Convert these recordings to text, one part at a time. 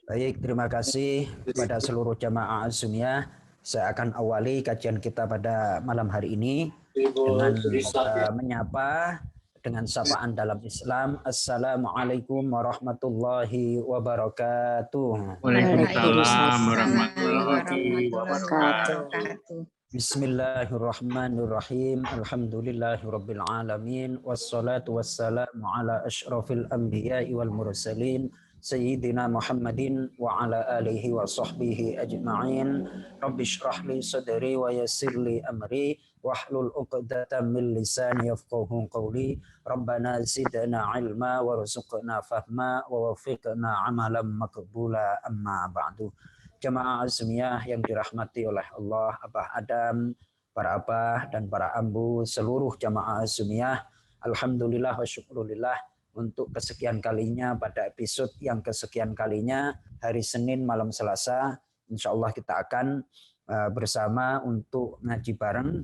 Baik, terima kasih kepada seluruh jamaah Azumiyah. Saya akan awali kajian kita pada malam hari ini dengan menyapa dengan sapaan dalam Islam. Assalamualaikum warahmatullahi wabarakatuh. Waalaikumsalam warahmatullahi wabarakatuh. Bismillahirrahmanirrahim. Alhamdulillahirabbil alamin wassalatu wassalamu ala asyrafil anbiya'i wal mursalin sayyidina Muhammadin wa ala alihi wa sahbihi ajma'in. Rabbi shrah li sadri wa yassir li amri wahlul 'uqdatam min lisani yafqahu qawli. Rabbana zidna ilma warzuqna fahma wa waffiqna amalan maqbula amma ba'du. Jamaah Azmiyah yang dirahmati oleh Allah, Abah Adam, para abah dan para ambu, seluruh jamaah Azmiyah, alhamdulillah wa syukurillah untuk kesekian kalinya pada episode yang kesekian kalinya hari Senin malam Selasa, insya Allah kita akan bersama untuk ngaji bareng,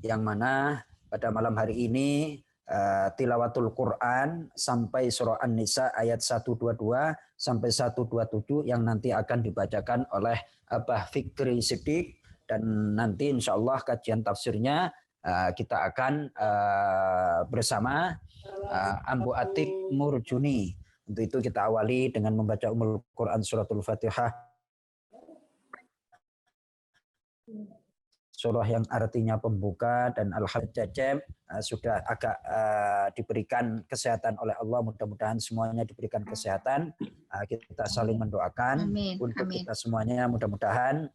yang mana pada malam hari ini tilawatul Quran sampai surah An-Nisa ayat 122 sampai 127 yang nanti akan dibacakan oleh Abah Fikri Siddiq, dan nanti insya Allah kajian tafsirnya kita akan bersama Ambu Atik Murjuni. Untuk itu kita awali dengan membaca Ummul Quran suratul Fatihah, surah yang artinya pembuka, dan Al-Hajjaj sudah agak diberikan kesehatan oleh Allah. Mudah-mudahan semuanya diberikan kesehatan. Kita saling mendoakan untuk kita semuanya. Mudah-mudahan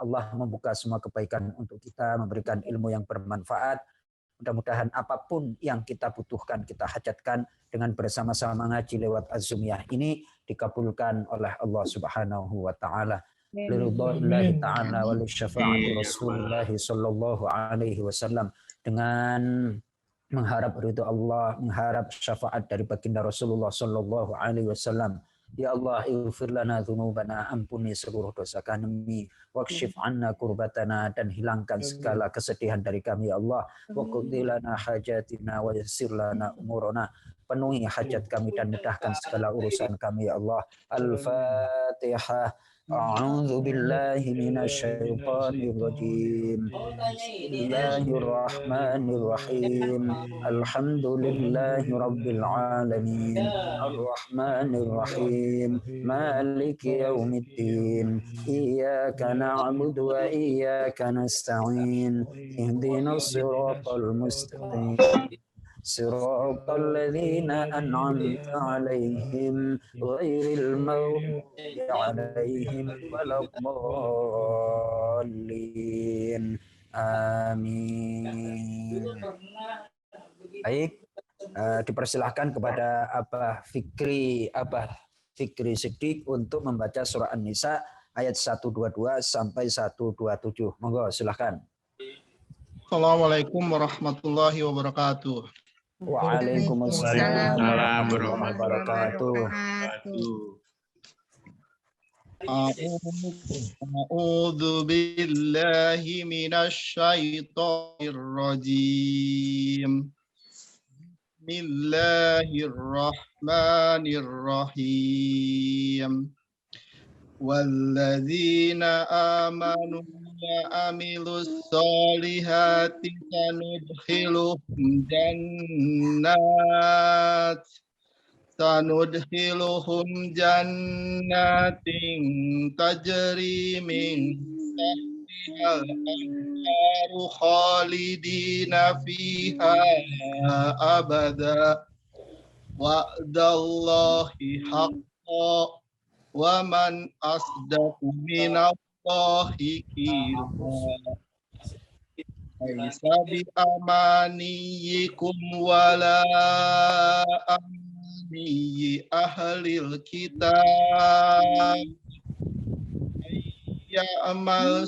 Allah membuka semua kebaikan untuk kita, memberikan ilmu yang bermanfaat. Mudah-mudahan apapun yang kita butuhkan, kita hajatkan dengan bersama-sama ngaji lewat Azumiyah ini dikabulkan oleh Allah Subhanahu wa Ta'ala. Liridha'illahi ta'ala wa li syafa'ati Rasulullah sallallahu alaihi wasallam, dengan mengharap ridho Allah, mengharap syafaat dari baginda Rasulullah sallallahu alaihi wasallam. Ya Allah, ighfir lana dzunubana, ampuni seluruh dosa kami, wakshif anna kurbatana, dan hilangkan segala kesedihan dari kami ya Allah, wa qudhi lana hajatina wa yassir lana umurana, penuhi hajat kami dan mudahkan segala urusan kami ya Allah. Al-Fatihah. A'udzu billahi minasy syaithanir rajim. Bismillahirrahmanirrahim. Alhamdulillahi rabbil alamin. Arrahmanir rahim. Maliki yaumiddin. Iyyaka na'budu wa iyyaka nasta'in. Ihdinas siratal mustaqim. صراط الذين أنعمت عليهم غير المغضوب عليهم ولا الضالين. Amin. Baik, dipersilahkan kepada Abah Fikri Siddiq untuk membaca surah An-Nisa ayat 122 sampai 127. Monggo silahkan. Assalamualaikum warahmatullahi wabarakatuh. Waalaikumsalam warahmatullahi wabarakatuh. A'udzu billahi minasy syaithanir rajim. Bismillahirrahmanirrahim. Walladzina amanu wa amilus solihati sanudkhiluhum jannatin tajri min tahtihal anharu khalidina fiha abada wa'dallahi haqqan wa man asdaqu minallahi qila. Laisa bi amaniyikum wala amaniyi ahlil kitab ya'mal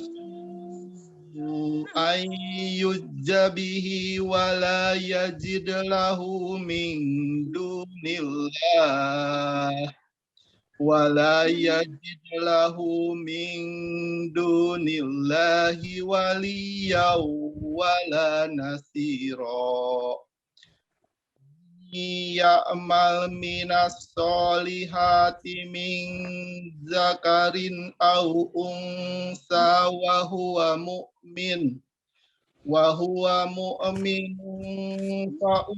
ayyujzabihi wala yajid lahu min dunillah wala yajid lahu min dunillahi waliyaw wala nasira. ya'mal minas solihati min zakarin au unsa wa huwa mu'min fa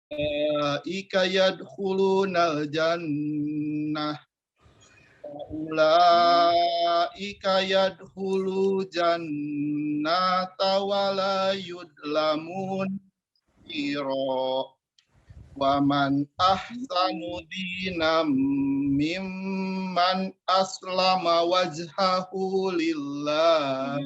ulaika yadkhulunal jannah wala yudlamun ira wa man ahsanu dinam mimman aslama wajhahu lillah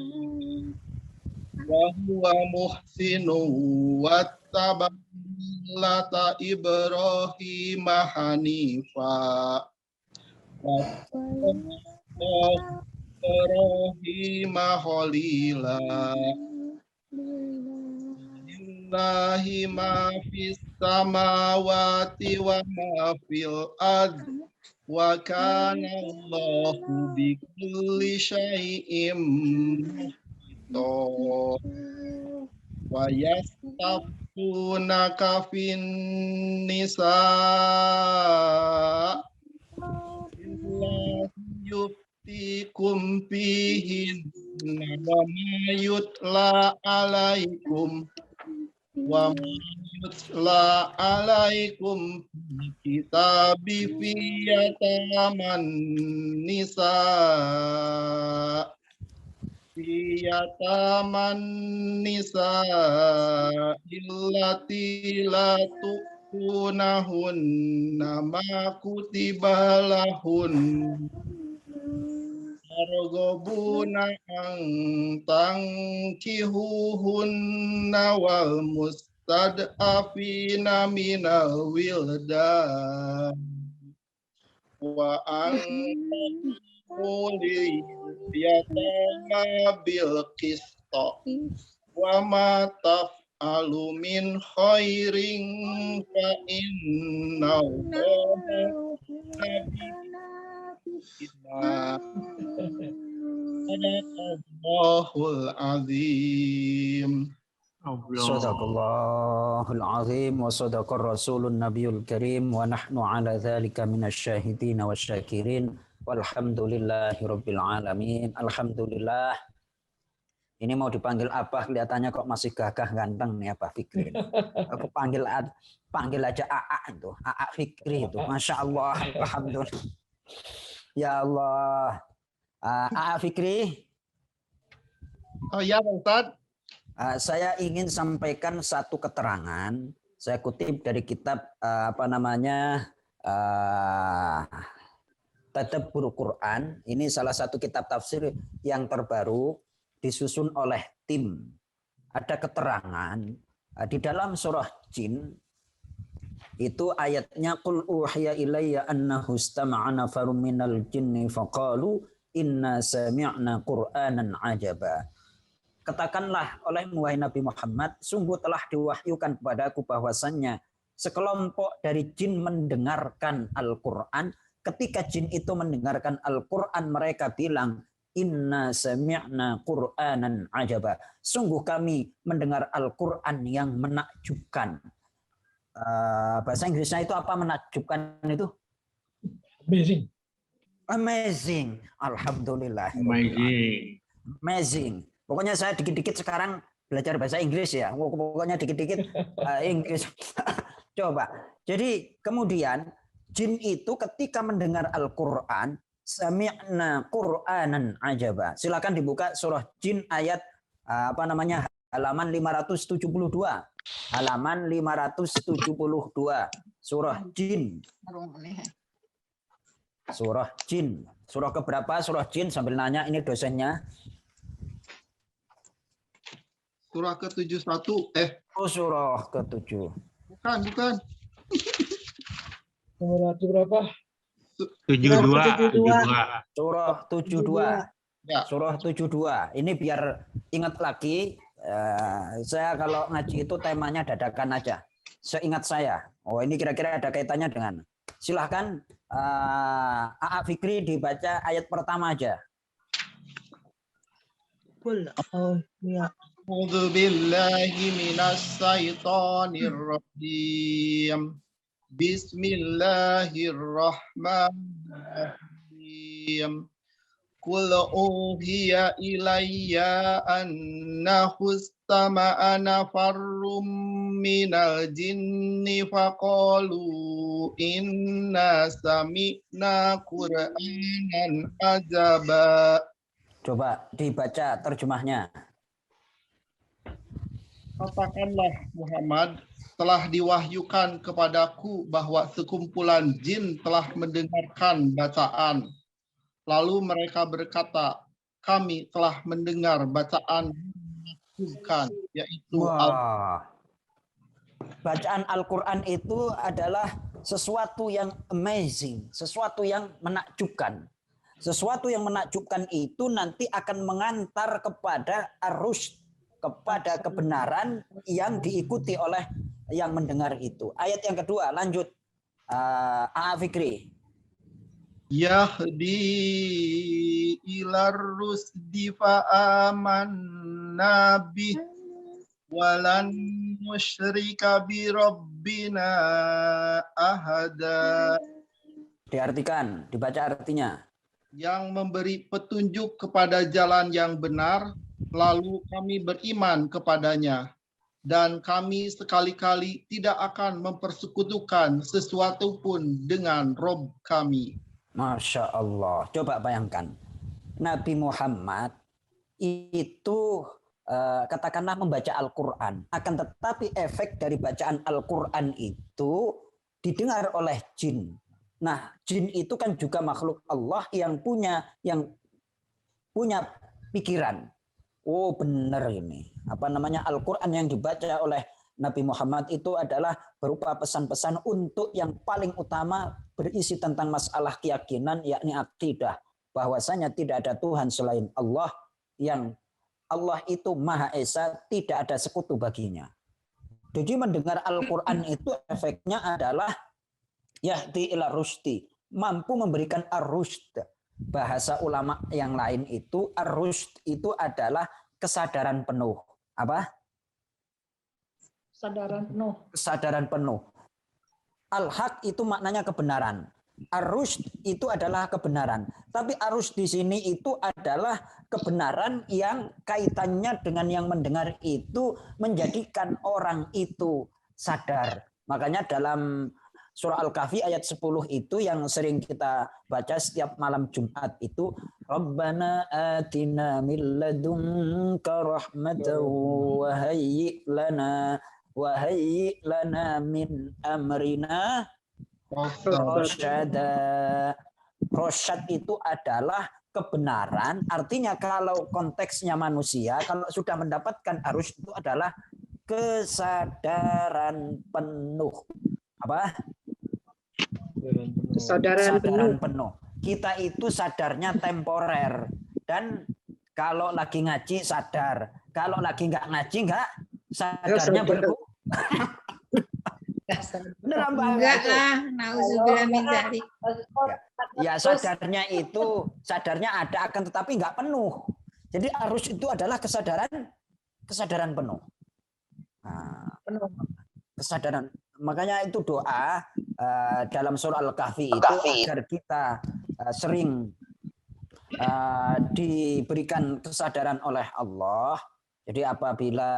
wa huwa muhsinun wattaba millata Ibrahim hanifa Ibrahim khalila lillahi ma fis samawati wa ma fil ard wa kana Allahu bikulli syai'in muhito wa yastaftunaka fin nisa yuftikum fihin wa ma yutla alaikum kitabi fi yataman nisa illati la tu'tunahunna ma kutiba lahun arghabuna an tankihuhunna wal mustad'afina minal wildan wa an quli yatama bil qista wa ma taf'alu min khairin fa inna Allahul azim. Sadaqallahul azim wa sadaqar rasulun nabiyul karim wa nahnu ala dzalika minasyahidin wasyakirin walhamdulillahi rabbil alamin. Alhamdulillah. Ini mau dipanggil apa? Kelihatannya kok masih gagah ganteng nih Abah Fikri. Aku panggil aja AA itu, AA Fikri itu. Masya Allah, alhamdulillah. Ya Allah. AA Fikri. Oh ya, Pak Ustadz. Saya ingin sampaikan satu keterangan. Saya kutip dari kitab Tadabbur Quran. Ini salah satu kitab tafsir yang terbaru disusun oleh tim. Ada keterangan di dalam surah Jin itu ayatnya qul uhiya ilayya annahu istama'a nafarun minal jinni faqalu inna sami'na qur'anan ajaba. Katakanlah olehmu wahai Nabi Muhammad, sungguh telah diwahyukan kepadaku bahwasannya sekelompok dari jin mendengarkan Al-Qur'an. Ketika jin itu mendengarkan Al-Qur'an, mereka bilang inna sami'na qur'anan ajaba. Sungguh kami mendengar Al-Qur'an yang menakjubkan. Bahasa Inggrisnya itu apa menakjubkan itu? Amazing. Amazing. Alhamdulillah. Amazing. Pokoknya saya dikit-dikit sekarang belajar bahasa Inggris ya. Pokoknya dikit-dikit Inggris. Coba. Jadi kemudian jin itu ketika mendengar Al-Qur'an, sami'na qur'anan ajaba. Silakan dibuka surah Jin ayat halaman 572. Halaman 572. Surah Jin. Surah Jin. Surah keberapa surah Jin sambil nanya ini dosennya. Surah ke-71. Surah ke-7. Bukan. Nomor berapa? 72. Surah 72. Ya. Surah 72. Ini biar ingat lagi. Saya kalau ngaji itu temanya dadakan aja. Seingat saya. Oh ini kira-kira ada kaitannya dengan. Silahkan AA Fikri dibaca ayat pertama aja. A'udzu billahi minas syaitonir rajim. Bismillahirrahmanirrahim. Qul uhiya ilayya annahu istama'a nafarrum minal jinni faqalu inna sami'na qur'anan ajaba. Coba dibaca terjemahnya. Katakanlah Muhammad, telah diwahyukan kepadaku bahwa sekumpulan jin telah mendengarkan bacaan. Lalu mereka berkata, kami telah mendengar bacaan yang menakjubkan, yaitu Wah. Bacaan Al-Quran itu adalah sesuatu yang amazing, sesuatu yang menakjubkan. Sesuatu yang menakjubkan itu nanti akan mengantar kepada ar-rusyd, kepada kebenaran yang diikuti oleh yang mendengar itu. Ayat yang kedua, lanjut. A.A. Fikri. Yahdi ilar rusdi fa'amanna bih walan musyrika bi rabbina ahada. Diartikan, dibaca artinya. Yang memberi petunjuk kepada jalan yang benar, lalu kami beriman kepadanya. Dan kami sekali-kali tidak akan mempersekutukan sesuatu pun dengan Rob kami. Masya Allah. Coba bayangkan. Nabi Muhammad itu katakanlah membaca Al-Quran. Akan tetapi efek dari bacaan Al-Quran itu didengar oleh jin. Nah, jin itu kan juga makhluk Allah yang punya pikiran. Oh, benar ini. Al-Quran yang dibaca oleh Nabi Muhammad itu adalah berupa pesan-pesan untuk yang paling utama berisi tentang masalah keyakinan, yakni akidah. Bahwasanya tidak ada Tuhan selain Allah, yang Allah itu Maha Esa, tidak ada sekutu baginya. Jadi mendengar Al-Quran itu efeknya adalah yahdi ila rusdi, mampu memberikan ar-rusyd. Bahasa ulama yang lain itu ar-rusyd itu adalah kesadaran penuh. Apa? Kesadaran penuh. Al-haq itu maknanya kebenaran. Ar-rusyd itu adalah kebenaran. Tapi ar-rusyd di sini itu adalah kebenaran yang kaitannya dengan yang mendengar itu menjadikan orang itu sadar. Makanya dalam Surah Al-Kahfi ayat 10 itu yang sering kita baca setiap malam Jumat itu, Rabbana atina min ladunka rahmatan wa hayyi' lana min amrina rasyada. Rasyad itu adalah kebenaran, artinya kalau konteksnya manusia, kalau sudah mendapatkan arus itu adalah kesadaran penuh. Apa? Kesadaran penuh. Kita itu sadarnya temporer, dan kalau lagi ngaji sadar, kalau lagi nggak ngaji nggak sadarnya berkurang. Beneran enggak nauzubillah min dzalik. Ya sadarnya ada akan tetapi nggak penuh. Jadi arus itu adalah kesadaran penuh. Nah, kesadaran. Makanya itu doa dalam surah Al-Kahfi itu agar kita sering diberikan kesadaran oleh Allah. Jadi apabila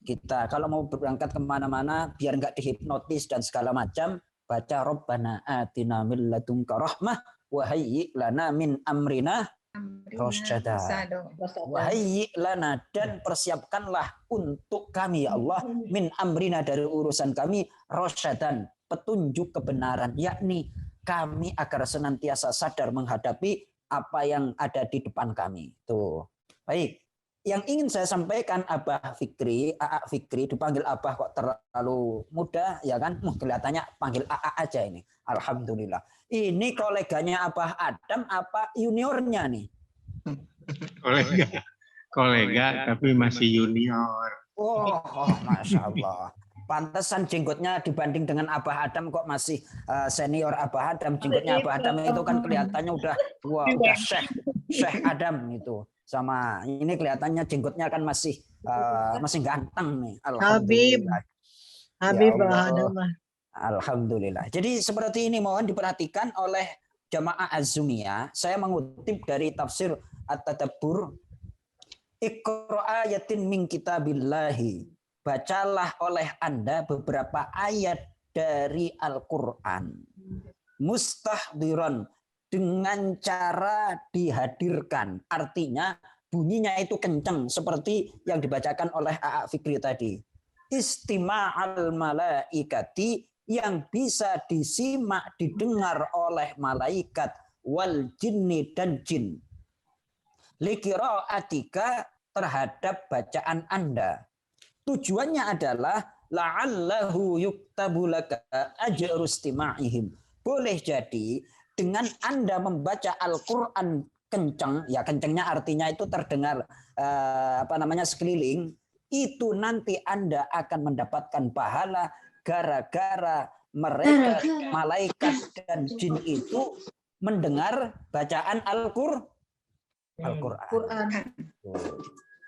kita kalau mau berangkat kemana-mana biar nggak dihipnotis dan segala macam, baca Rabbana atina min ladunka rahmah wa hayyi' lana min amrina rasyada. Wa hayyi' lana, dan persiapkanlah untuk kami ya Allah min amrina, dari urusan kami, rasyadan, petunjuk kebenaran, yakni kami agar senantiasa sadar menghadapi apa yang ada di depan kami. Tuh. Baik. Yang ingin saya sampaikan Abah Fikri, A.A. Fikri, dipanggil Abah kok terlalu muda, ya kan? Kelihatannya panggil A.A. aja ini. Alhamdulillah. Ini koleganya Abah Adam apa juniornya nih? Kolega, tapi masih junior. Oh, Masya Allah. Pantesan jenggotnya dibanding dengan Abah Adam kok masih senior Abah Adam. Jenggotnya Abah Adam itu kan kelihatannya udah Syekh Adam itu. sama ini kelihatannya jenggotnya kan masih ganteng nih. Habib Alhamdulillah. Habib Ya Allah. Bahadullah. Alhamdulillah. Jadi seperti ini mohon diperhatikan oleh jamaah Az-Zumiyah. Saya mengutip dari tafsir At-Tadabbur. Iqra ayatin min kitabillahi. Bacalah oleh Anda beberapa ayat dari Al-Qur'an. Mustahdiran, dengan cara dihadirkan. Artinya bunyinya itu kencang seperti yang dibacakan oleh A.A. Fikri tadi. Istima'al malaikati, yang bisa disimak, didengar oleh malaikat, wal jinni, dan jin. Liqira'atika, terhadap bacaan Anda. Tujuannya adalah la'allahu yuktabu laka ajru istima'ihim. Boleh jadi dengan Anda membaca Al-Qur'an kencang, ya kencangnya artinya itu terdengar sekeliling, itu nanti Anda akan mendapatkan pahala gara-gara mereka malaikat dan jin itu mendengar bacaan Al-Qur'an.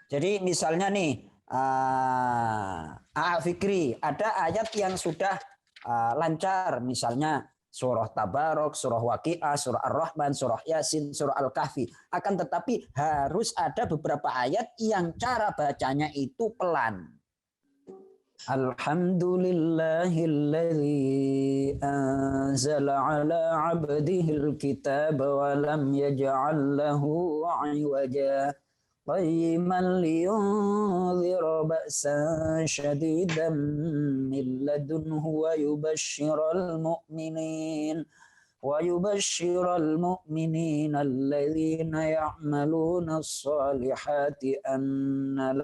Jadi misalnya nih A.A. Fikri, ada ayat yang sudah lancar, misalnya surah Tabarok, surah Waqi'ah, surah Ar-Rahman, surah Yasin, surah Al-Kahfi. Akan tetapi harus ada beberapa ayat yang cara bacanya itu pelan. Alhamdulillahilladzi anzala ala 'abdihil kitaba wa lam yaj'al lahu 'iwaja qayyiman liyunzira ba'san shadidan min ladunhu wa yubashshiral mu'minin alladhina ya'maluna as-salihati anna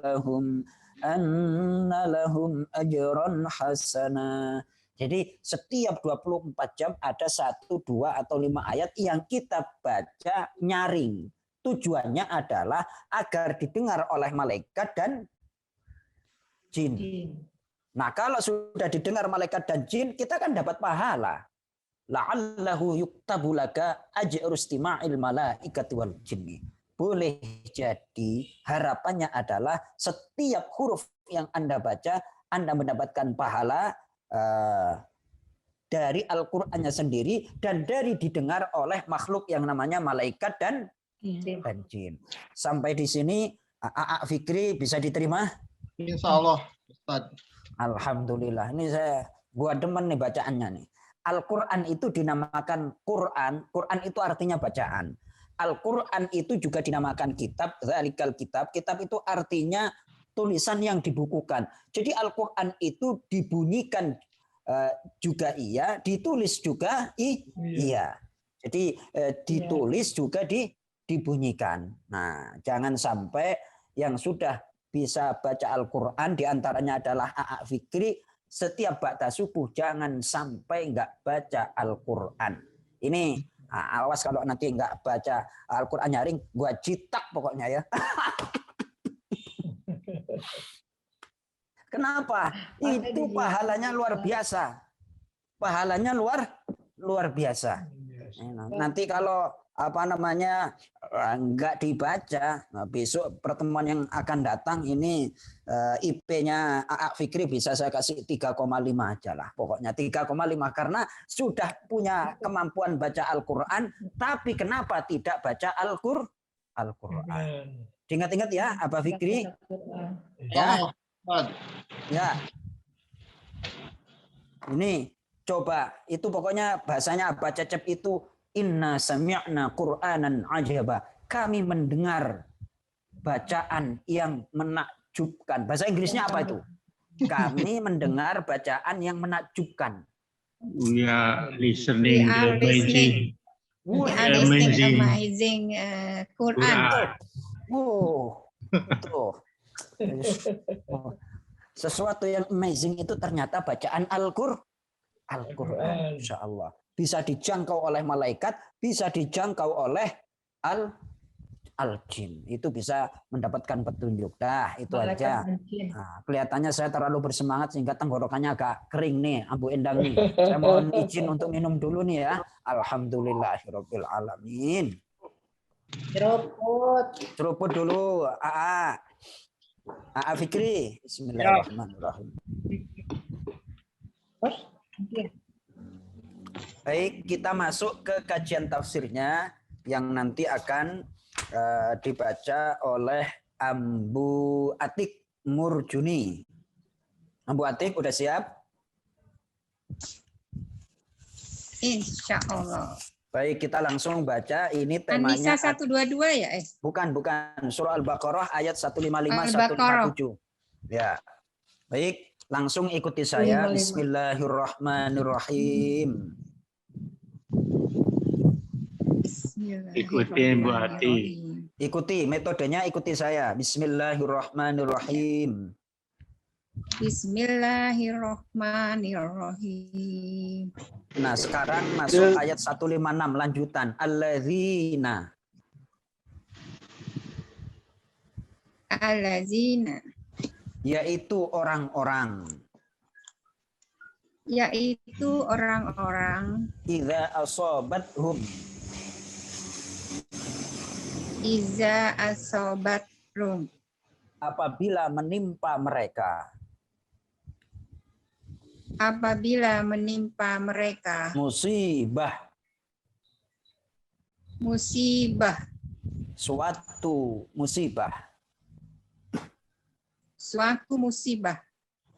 lahum ajran hasana. Jadi setiap 24 jam ada 1, 2, atau 5 ayat yang kita baca nyaring. Tujuannya adalah agar didengar oleh malaikat dan jin. Nah, kalau sudah didengar malaikat dan jin, kita kan dapat pahala. La'allahu yuktabu laka ajru istima'il malaikati wal jinni. Boleh jadi harapannya adalah setiap huruf yang Anda baca, Anda mendapatkan pahala dari Al-Qur'annya sendiri dan dari didengar oleh makhluk yang namanya malaikat dan jin. Sampai di sini A.A. Fikri bisa diterima? Insya Allah, Ustaz. Alhamdulillah. Ini gua demen nih bacaannya nih. Al-Qur'an itu dinamakan Qur'an. Qur'an itu artinya bacaan. Al-Qur'an itu juga dinamakan kitab, zalikal kitab. Kitab itu artinya tulisan yang dibukukan. Jadi Al-Qur'an itu dibunyikan juga iya, ditulis juga iya. Jadi ditulis juga dibunyikan. Nah, jangan sampai yang sudah bisa baca Al-Qur'an diantaranya adalah A.A. Fikri, setiap ba'da subuh jangan sampai nggak baca Al-Qur'an. Ini awas kalau nanti nggak baca Al-Qur'an nyaring, gua citak pokoknya ya. Kenapa? Itu pahalanya luar biasa. Pahalanya luar biasa. Nanti kalau nggak dibaca, besok pertemuan yang akan datang ini IP-nya A.A. Fikri bisa saya kasih 3,5 aja lah. Pokoknya 3,5 karena sudah punya kemampuan baca Al-Qur'an, tapi kenapa tidak baca Al-Qur'an? Ingat-ingat ya, Abah Fikri. Ya. Ya. Ini coba itu pokoknya bahasanya Abah Cecep itu inna sami'na Qur'anan ajaba. Kami mendengar bacaan yang menakjubkan. Bahasa Inggrisnya apa itu? Kami mendengar bacaan yang menakjubkan. We are listening amazing. Amazing Quran. Tuh. Sesuatu yang amazing itu ternyata bacaan Al-Qur'an. Insya Allah. Bisa dijangkau oleh malaikat, bisa dijangkau oleh al-jin. Itu bisa mendapatkan petunjuk. Dah, itu aja. Nah, kelihatannya saya terlalu bersemangat sehingga tenggorokannya agak kering nih, Abu Endang nih. Saya mohon izin untuk minum dulu nih ya. Alhamdulillahirabbil alamin. Seruput dulu. AA Fikri. Bismillahirrahmanirrahim. Baik, kita masuk ke kajian tafsirnya yang nanti akan dibaca oleh Ambu Atik Murjuni. Ambu Atik, udah siap? Insya Allah. Baik, kita langsung baca. Ini temanya. An-Nisa 122 ya? Bukan. Surah Al-Baqarah ayat 155, Al-Baqarah. 157. Ya. Baik, langsung ikuti saya. 155. Bismillahirrahmanirrahim. Ikuti Bu Ati. Ikuti metodenya, ikuti saya. Bismillahirrahmanirrahim. Bismillahirrahmanirrahim. Nah, sekarang masuk ayat 156 lanjutan. Alladzina. Allazina. Yaitu orang-orang. Yaitu orang-orang. Idza asabathum. Iza asobat rum. Apabila menimpa mereka. Apabila menimpa mereka Musibah. musibah. Suatu musibah. Suatu musibah.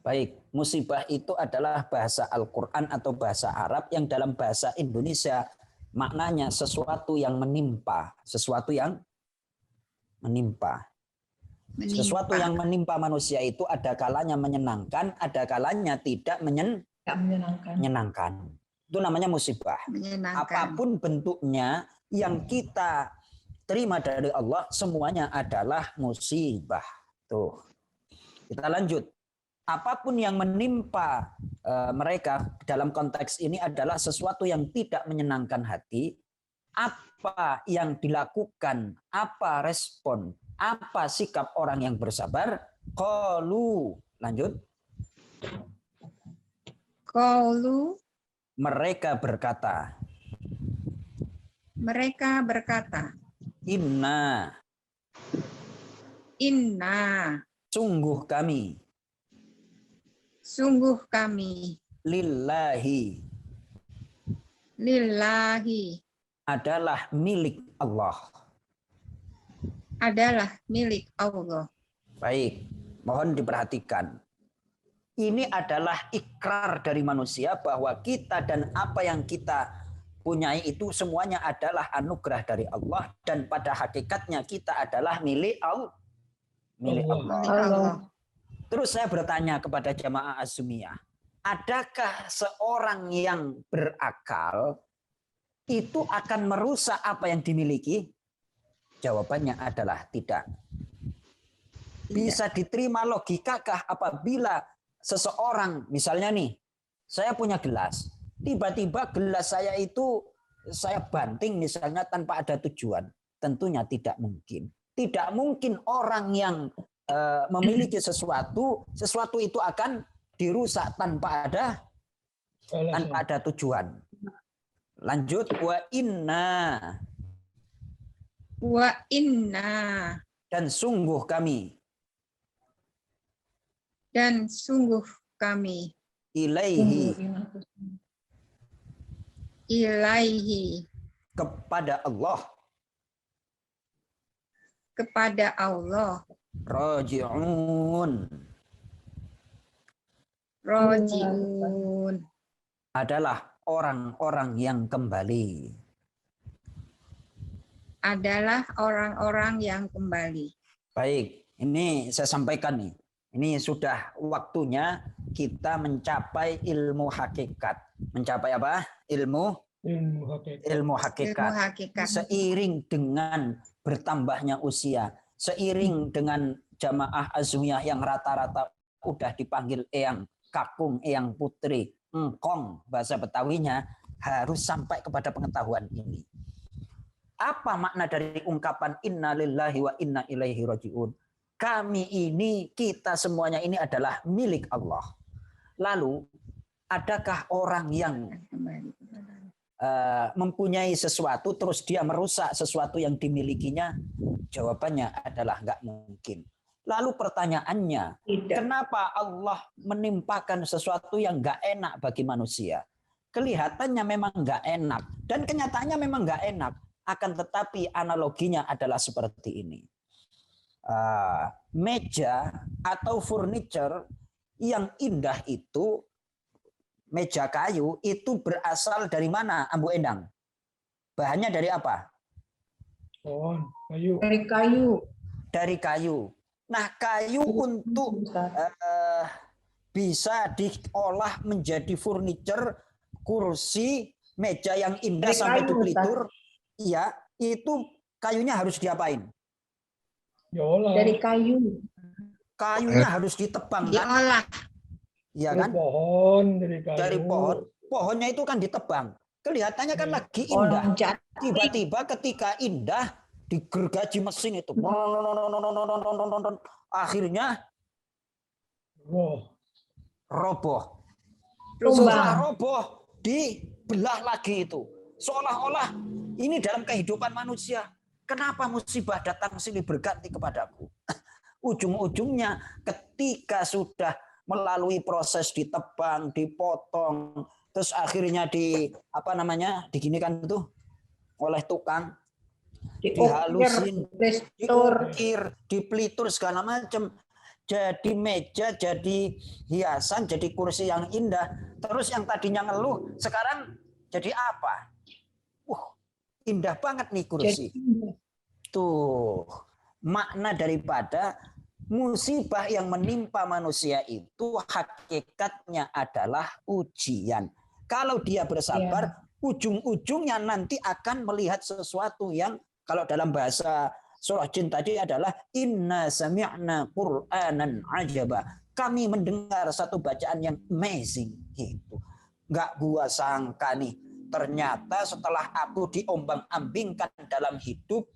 Baik, musibah itu adalah bahasa Al-Quran atau bahasa Arab yang dalam bahasa Indonesia maknanya sesuatu yang menimpa. Sesuatu yang menimpa. Sesuatu yang menimpa manusia itu ada kalanya menyenangkan, ada kalanya tidak menyenangkan. Itu namanya musibah. Menyenangkan. Apapun bentuknya yang kita terima dari Allah, semuanya adalah musibah. Tuh. Kita lanjut. Apapun yang menimpa mereka dalam konteks ini adalah sesuatu yang tidak menyenangkan hati. Apa yang dilakukan, apa respon, apa sikap orang yang bersabar? Qalu, lanjut. Qalu, Mereka berkata. mereka berkata. Inna, Sungguh kami. Lillahi, adalah milik Allah. Baik, mohon diperhatikan. Ini adalah ikrar dari manusia bahwa kita dan apa yang kita punyai itu semuanya adalah anugerah dari Allah dan pada hakikatnya kita adalah milik Allah. Terus saya bertanya kepada jamaah Azumiyah, adakah seorang yang berakal itu akan merusak apa yang dimiliki? Jawabannya adalah tidak. Bisa diterima logikakah apabila seseorang, misalnya nih, saya punya gelas, tiba-tiba gelas saya itu saya banting misalnya tanpa ada tujuan. Tentunya tidak mungkin. Tidak mungkin orang yang memiliki sesuatu itu akan dirusak tanpa ada tujuan. Lanjut, wa inna. Dan sungguh kami. Ilaihi. Kepada Allah. Raji'un. Adalah orang-orang yang kembali. Baik, ini saya sampaikan nih. Ini sudah waktunya kita mencapai ilmu hakikat. Mencapai apa? Ilmu hakikat. Seiring dengan bertambahnya usia, seiring dengan jamaah Azmiyah yang rata-rata udah dipanggil eyang kakung, eyang putri, engkong bahasa Betawinya, harus sampai kepada pengetahuan ini. Apa makna dari ungkapan inna lillahi wa inna ilaihi raji'un? Kami ini, kita semuanya ini adalah milik Allah. Lalu, adakah orang yang mempunyai sesuatu terus dia merusak sesuatu yang dimilikinya? Jawabannya adalah nggak mungkin. Lalu pertanyaannya, kenapa Allah menimpakan sesuatu yang nggak enak bagi manusia? Kelihatannya memang nggak enak dan kenyataannya memang nggak enak. Akan tetapi analoginya adalah seperti ini. Meja atau furniture yang indah itu, meja kayu itu berasal dari mana, Ambu Endang? Bahannya dari apa? Pohon, kayu. Dari kayu. Dari kayu. Nah, kayu untuk bisa diolah menjadi furniture, kursi, meja yang indah Dari sampai kayu, dipelitur, ya, itu kayunya harus diapain? Diolah. Dari kayu. Kayunya harus ditebang kan? Diolah. Iya Dari kan? pohon, dari kayu. Dari pohon. Pohonnya itu kan ditebang. Kelihatannya kan lagi indah. Pohon jati. Tiba-tiba ketika indah digergaji mesin itu. Akhirnya Wow. roboh. Tumbang. Setelah roboh, dibelah lagi itu. Seolah-olah ini dalam kehidupan manusia. Kenapa musibah datang silih berganti kepadaku? Ujung-ujungnya ketika sudah melalui proses ditebang, dipotong, terus akhirnya diginikan tuh oleh tukang, dihalusin, diukir, dipelitur segala macam. Jadi meja, jadi hiasan, jadi kursi yang indah. Terus yang tadinya ngeluh, sekarang jadi apa? Indah banget nih kursi. Tuh, makna daripada musibah yang menimpa manusia itu hakikatnya adalah ujian. Kalau dia bersabar, ujung-ujungnya nanti akan melihat sesuatu yang kalau dalam bahasa surah Jin tadi adalah inna sami'na qur'anan ajaba. Kami mendengar satu bacaan yang amazing gitu. Enggak gua sangka nih, ternyata setelah aku diombang-ambingkan dalam hidup,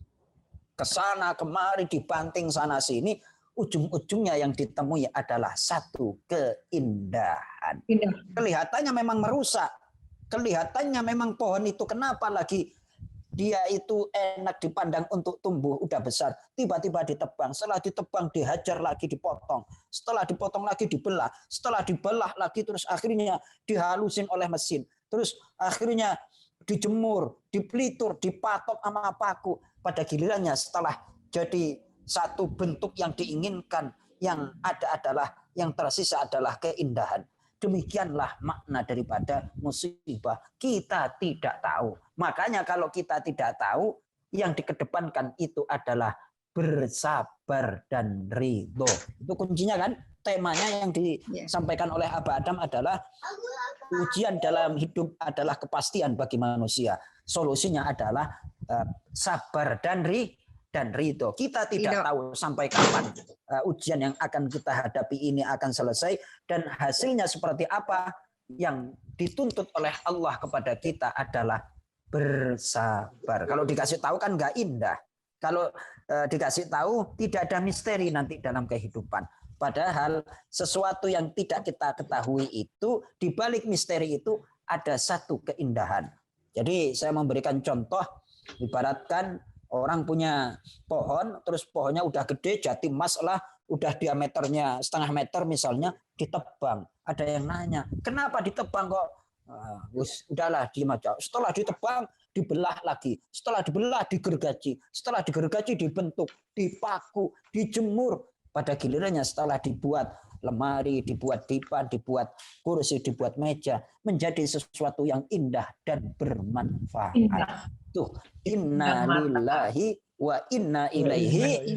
kesana kemari dibanting sana sini, ujung-ujungnya yang ditemui adalah satu keindahan. Kelihatannya memang merusak. Kelihatannya memang pohon itu kenapa lagi dia itu enak dipandang untuk tumbuh, udah besar. Tiba-tiba ditebang. Setelah ditebang dihajar lagi, dipotong. Setelah dipotong lagi dibelah. Setelah dibelah lagi terus akhirnya dihalusin oleh mesin. Terus akhirnya dijemur, dipelitur, dipatok sama paku. Pada gilirannya setelah jadi satu bentuk yang diinginkan, yang ada adalah, yang tersisa adalah keindahan. Demikianlah makna daripada musibah. Kita tidak tahu. Makanya kalau kita tidak tahu, yang dikedepankan itu adalah bersabar dan ridho. Itu kuncinya kan? Temanya yang disampaikan oleh Aba Adam adalah ujian dalam hidup adalah kepastian bagi manusia. Solusinya adalah sabar dan ridho. Kita tidak tahu sampai kapan ujian yang akan kita hadapi ini akan selesai dan hasilnya seperti apa. Yang dituntut oleh Allah kepada kita adalah bersabar. Kalau dikasih tahu kan nggak indah. Kalau dikasih tahu tidak ada misteri nanti dalam kehidupan. Padahal sesuatu yang tidak kita ketahui itu, di balik misteri itu ada satu keindahan. Jadi saya memberikan contoh, ibaratkan orang punya pohon, terus pohonnya udah gede, jati emas lah, udah diameternya 0,5 meter misalnya, ditebang. Ada yang nanya, kenapa ditebang kok? Udahlah, diam aja. Setelah ditebang, dibelah lagi. Setelah dibelah, digergaji. Setelah digergaji, dibentuk, dipaku, dijemur. Pada gilirannya setelah dibuat lemari, dibuat dipan, dibuat kursi, dibuat meja, menjadi sesuatu yang indah dan bermanfaat. Tuh, inna lillahi wa inna ilaihi.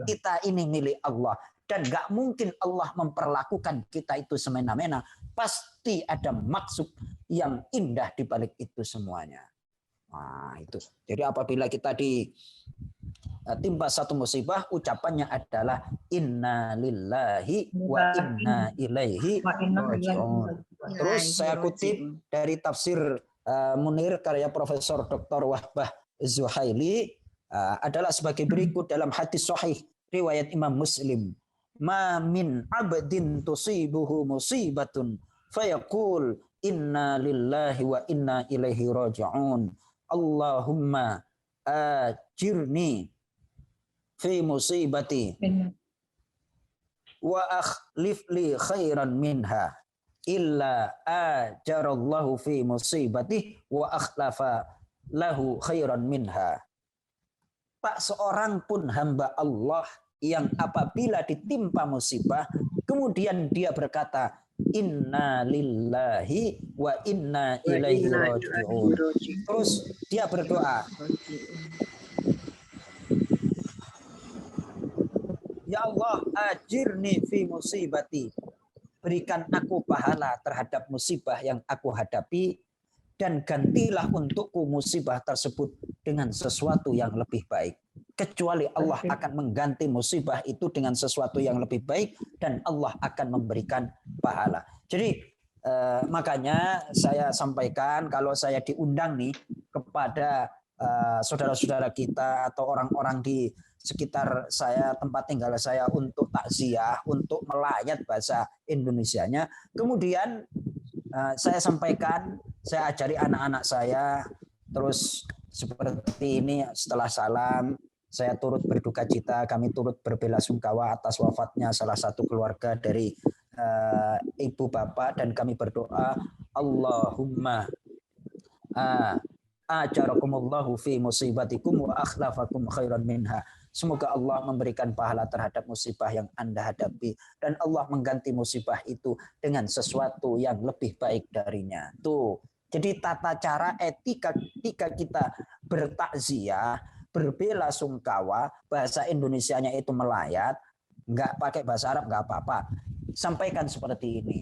Kita ini milik Allah. Dan nggak mungkin Allah memperlakukan kita itu semena-mena. Pasti ada maksud yang indah di balik itu semuanya. Nah, itu. Jadi apabila kita timpa satu musibah, ucapannya adalah inna lillahi wa inna ilaihi raji'un. Terus saya kutip dari tafsir Munir karya Profesor Dr. Wahbah Zuhaili adalah sebagai berikut dalam hadis sahih riwayat Imam Muslim. Ma min abdin tusibuhu musibatun fayaqul inna lillahi wa inna ilaihi raji'un. Allahumma ajirni fi musibati wa akhlif li khairan minha illa ajarallahu fi musibati wa akhlafa lahu khairan minha. Tak seorang pun hamba Allah yang apabila ditimpa musibah kemudian dia berkata inna lillahi wa inna ilaihi raji'un. Terus dia berdoa, ya Allah, ajirni fi musibati. Berikan aku pahala terhadap musibah yang aku hadapi dan gantilah untukku musibah tersebut dengan sesuatu yang lebih baik. Kecuali Allah akan mengganti musibah itu dengan sesuatu yang lebih baik dan Allah akan memberikan pahala. Jadi makanya saya sampaikan kalau saya diundang nih kepada saudara-saudara kita atau orang-orang di sekitar saya, tempat tinggal saya untuk takziah, untuk melayat bahasa Indonesianya. Kemudian saya sampaikan, saya ajari anak-anak saya, terus seperti ini setelah salam, saya turut berduka cita, kami turut berbelasungkawa atas wafatnya salah satu keluarga dari ibu bapak dan kami berdoa, Allahumma ajarakumullahu fi musibatikum wa akhlafakum khairan minha. Semoga Allah memberikan pahala terhadap musibah yang Anda hadapi dan Allah mengganti musibah itu dengan sesuatu yang lebih baik darinya. Tuh. Jadi tata cara etika ketika kita bertakziah, berbelasungkawa, bahasa Indonesianya itu melayat, nggak pakai bahasa Arab nggak apa-apa. Sampaikan seperti ini.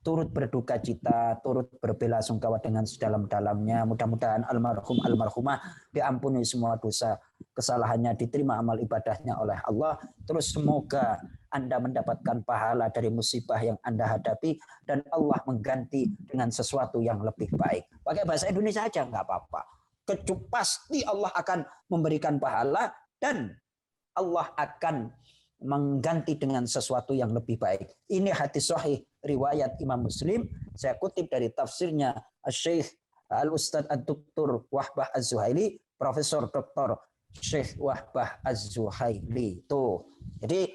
Turut berduka cita, turut berbelasungkawa dengan sedalam-dalamnya. Mudah-mudahan almarhum almarhumah diampuni semua dosa kesalahannya, diterima amal ibadahnya oleh Allah. Terus semoga Anda mendapatkan pahala dari musibah yang Anda hadapi dan Allah mengganti dengan sesuatu yang lebih baik. Pakai bahasa Indonesia aja nggak apa-apa. Pasti Allah akan memberikan pahala dan Allah akan mengganti dengan sesuatu yang lebih baik. Ini hadis sahih riwayat Imam Muslim. Saya kutip dari tafsirnya Syekh Al-Ustadz Ad-Doktor Wahbah Az-Zuhaili, Profesor Dr. Syekh Wahbah Az-Zuhaili. Tuh. Jadi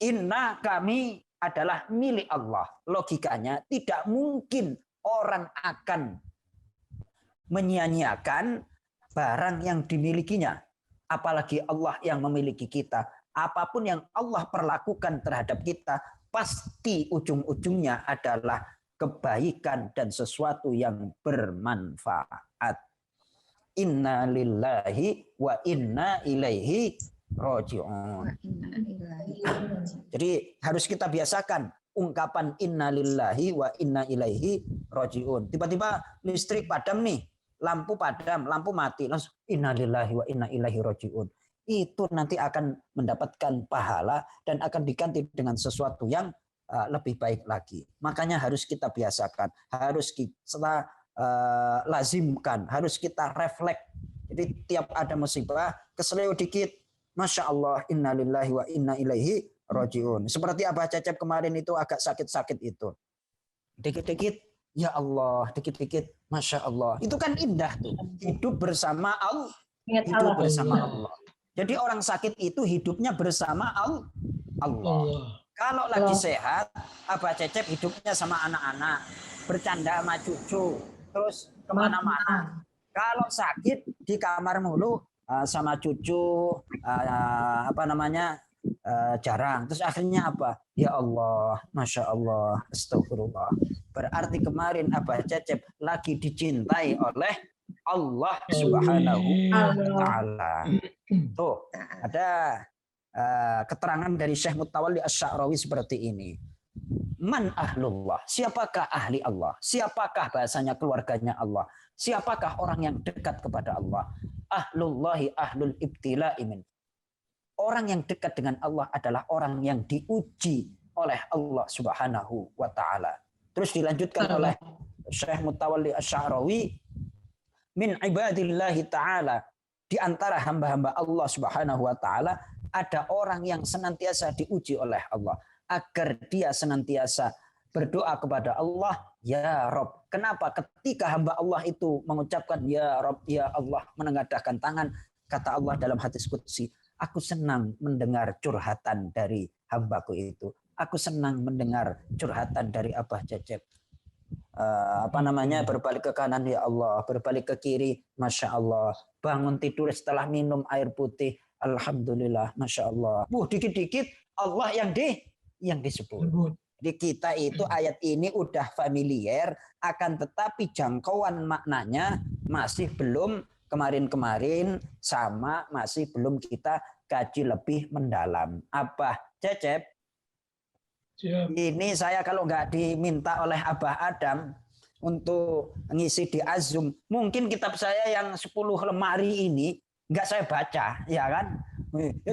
inna kami adalah milik Allah. Logikanya tidak mungkin orang akan menyia-nyiakan barang yang dimilikinya. Apalagi Allah yang memiliki kita. Apapun yang Allah perlakukan terhadap kita, pasti ujung-ujungnya adalah kebaikan dan sesuatu yang bermanfaat. Inna lillahi wa inna ilaihi raji'un. Jadi harus kita biasakan ungkapan inna lillahi wa inna ilaihi raji'un. Tiba-tiba listrik padam nih, lampu padam, lampu mati, langsung inna lillahi wa inna ilaihi raji'un. Itu nanti akan mendapatkan pahala dan akan diganti dengan sesuatu yang lebih baik lagi. Makanya harus kita biasakan, harus kita lazimkan, harus kita refleks. Jadi tiap ada musibah, keseleo dikit, Masya Allah, inna lillahi wa inna ilaihi raji'un. Seperti Abah Cecep kemarin itu agak sakit-sakit itu. Dikit-dikit, ya Allah, dikit-dikit, Masya Allah. Itu kan indah tuh. Hidup bersama Allah. Hidup bersama Allah. Jadi orang sakit itu hidupnya bersama Allah. Kalau lagi sehat, Abah Cecep hidupnya sama anak-anak, bercanda sama cucu, terus kemana-mana. Kalau sakit di kamar mulu sama cucu, jarang. Terus akhirnya apa? Ya Allah, Masya Allah, astagfirullah. Berarti kemarin Abah Cecep lagi dicintai oleh Allah Subhanahu wa Ta'ala. Tuh, ada keterangan dari Syekh Mutawalli Asy-Sya'rawi seperti ini. Man ahlullah? Siapakah ahli Allah? Siapakah bahasanya keluarganya Allah? Siapakah orang yang dekat kepada Allah? Ahlullahi ahlul ibtila'i min. Orang yang dekat dengan Allah adalah orang yang diuji oleh Allah Subhanahu wa Ta'ala. Terus dilanjutkan oleh Syekh Mutawalli Asy-Sya'rawi, min ibadillahi ta'ala, di antara hamba-hamba Allah Subhanahu wa Ta'ala ada orang yang senantiasa diuji oleh Allah agar dia senantiasa berdoa kepada Allah, Ya Rob. Kenapa ketika hamba Allah itu mengucapkan ya Rob, ya Allah, menengadahkan tangan, kata Allah dalam hadis qudsi, aku senang mendengar curhatan dari hambaku itu. Aku senang mendengar curhatan dari Abah Cecep. Berbalik ke kanan ya Allah, berbalik ke kiri, Masya Allah. Bangun tidur setelah minum air putih, Alhamdulillah, Masya Allah. Dikit-dikit Allah yang disebut. Jadi kita itu ayat ini udah familiar, akan tetapi jangkauan maknanya masih belum kemarin-kemarin, sama masih belum kita kaji lebih mendalam. Abah Cecep, Siap. ini saya kalau nggak diminta oleh Abah Adam untuk ngisi di Azum, mungkin kitab saya yang 10 lemari ini nggak saya baca, ya kan?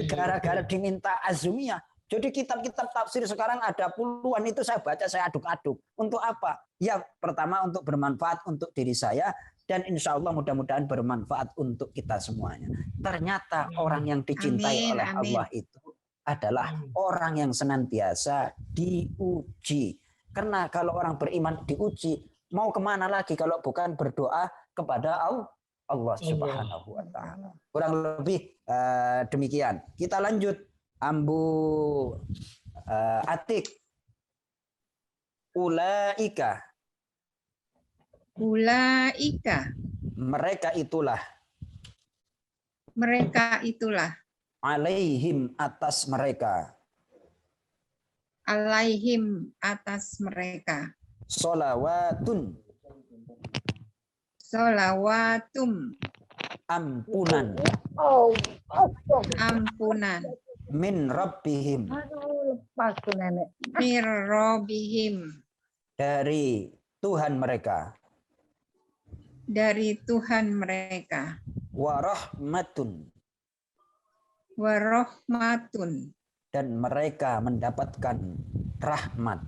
Gara-gara diminta Azumnya. Jadi kitab-kitab tafsir sekarang ada puluhan, itu saya baca, saya aduk-aduk. Untuk apa? Ya pertama untuk bermanfaat untuk diri saya, dan insya Allah mudah-mudahan bermanfaat untuk kita semuanya. Ternyata orang yang dicintai oleh Allah itu adalah orang yang senantiasa diuji. Karena kalau orang beriman diuji, mau kemana lagi kalau bukan berdoa kepada Allah Subhanahu wa Ta'ala. Kurang lebih demikian. Kita lanjut. Ambu Atik. Ulaika. Mereka itulah. Alaihim atas mereka. Sholawatun. Ampunan. Min rabbihim. Dari Tuhan mereka. Warahmatun. Dan mereka mendapatkan rahmat.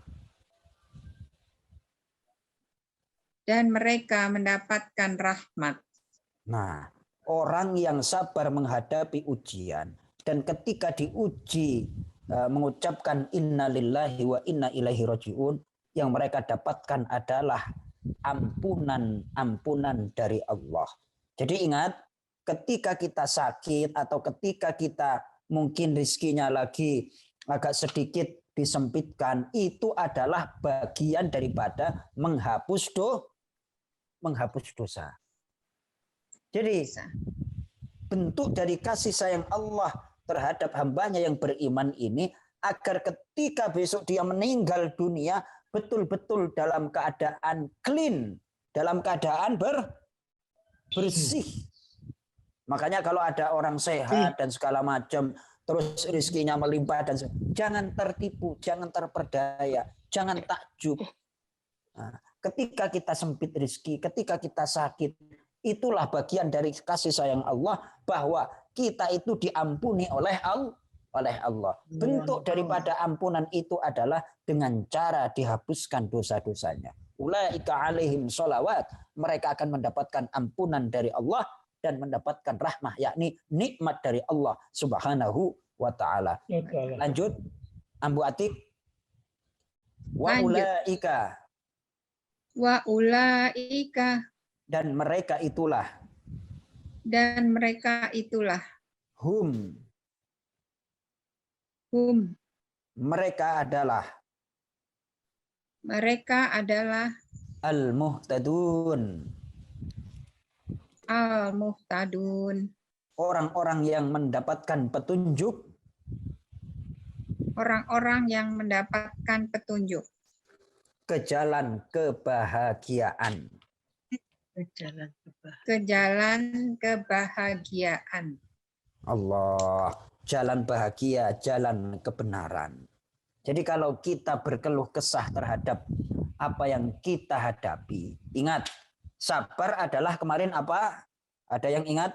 Nah, orang yang sabar menghadapi ujian dan ketika diuji mengucapkan innalillahi wa inna ilaihi rajiun, yang mereka dapatkan adalah ampunan dari Allah. Jadi ingat, ketika kita sakit atau ketika kita mungkin rezekinya lagi agak sedikit disempitkan, itu adalah bagian daripada menghapus dosa. Jadi bentuk dari kasih sayang Allah terhadap hambanya yang beriman ini, agar ketika besok dia meninggal dunia betul-betul dalam keadaan clean, dalam keadaan bersih. Makanya kalau ada orang sehat dan segala macam, terus rezekinya melimpah dan jangan tertipu, jangan terperdaya, jangan takjub. Nah, ketika kita sempit rezeki, ketika kita sakit, itulah bagian dari kasih sayang Allah, bahwa kita itu diampuni oleh Allah. Bentuk daripada ampunan itu adalah dengan cara dihapuskan dosa-dosanya. Ulaika alaihim sholawat. Mereka akan mendapatkan ampunan dari Allah dan mendapatkan rahmah, yakni nikmat dari Allah Subhanahu wa Ta'ala. Lanjut, Ambu Atik. Wa ulaika. Dan mereka itulah. Hum. Mereka adalah. Al-muhtadun. Orang-orang yang mendapatkan petunjuk. Ke jalan kebahagiaan. Allah, jalan bahagia, jalan kebenaran. Jadi kalau kita berkeluh kesah terhadap apa yang kita hadapi, ingat, sabar adalah kemarin apa? Ada yang ingat?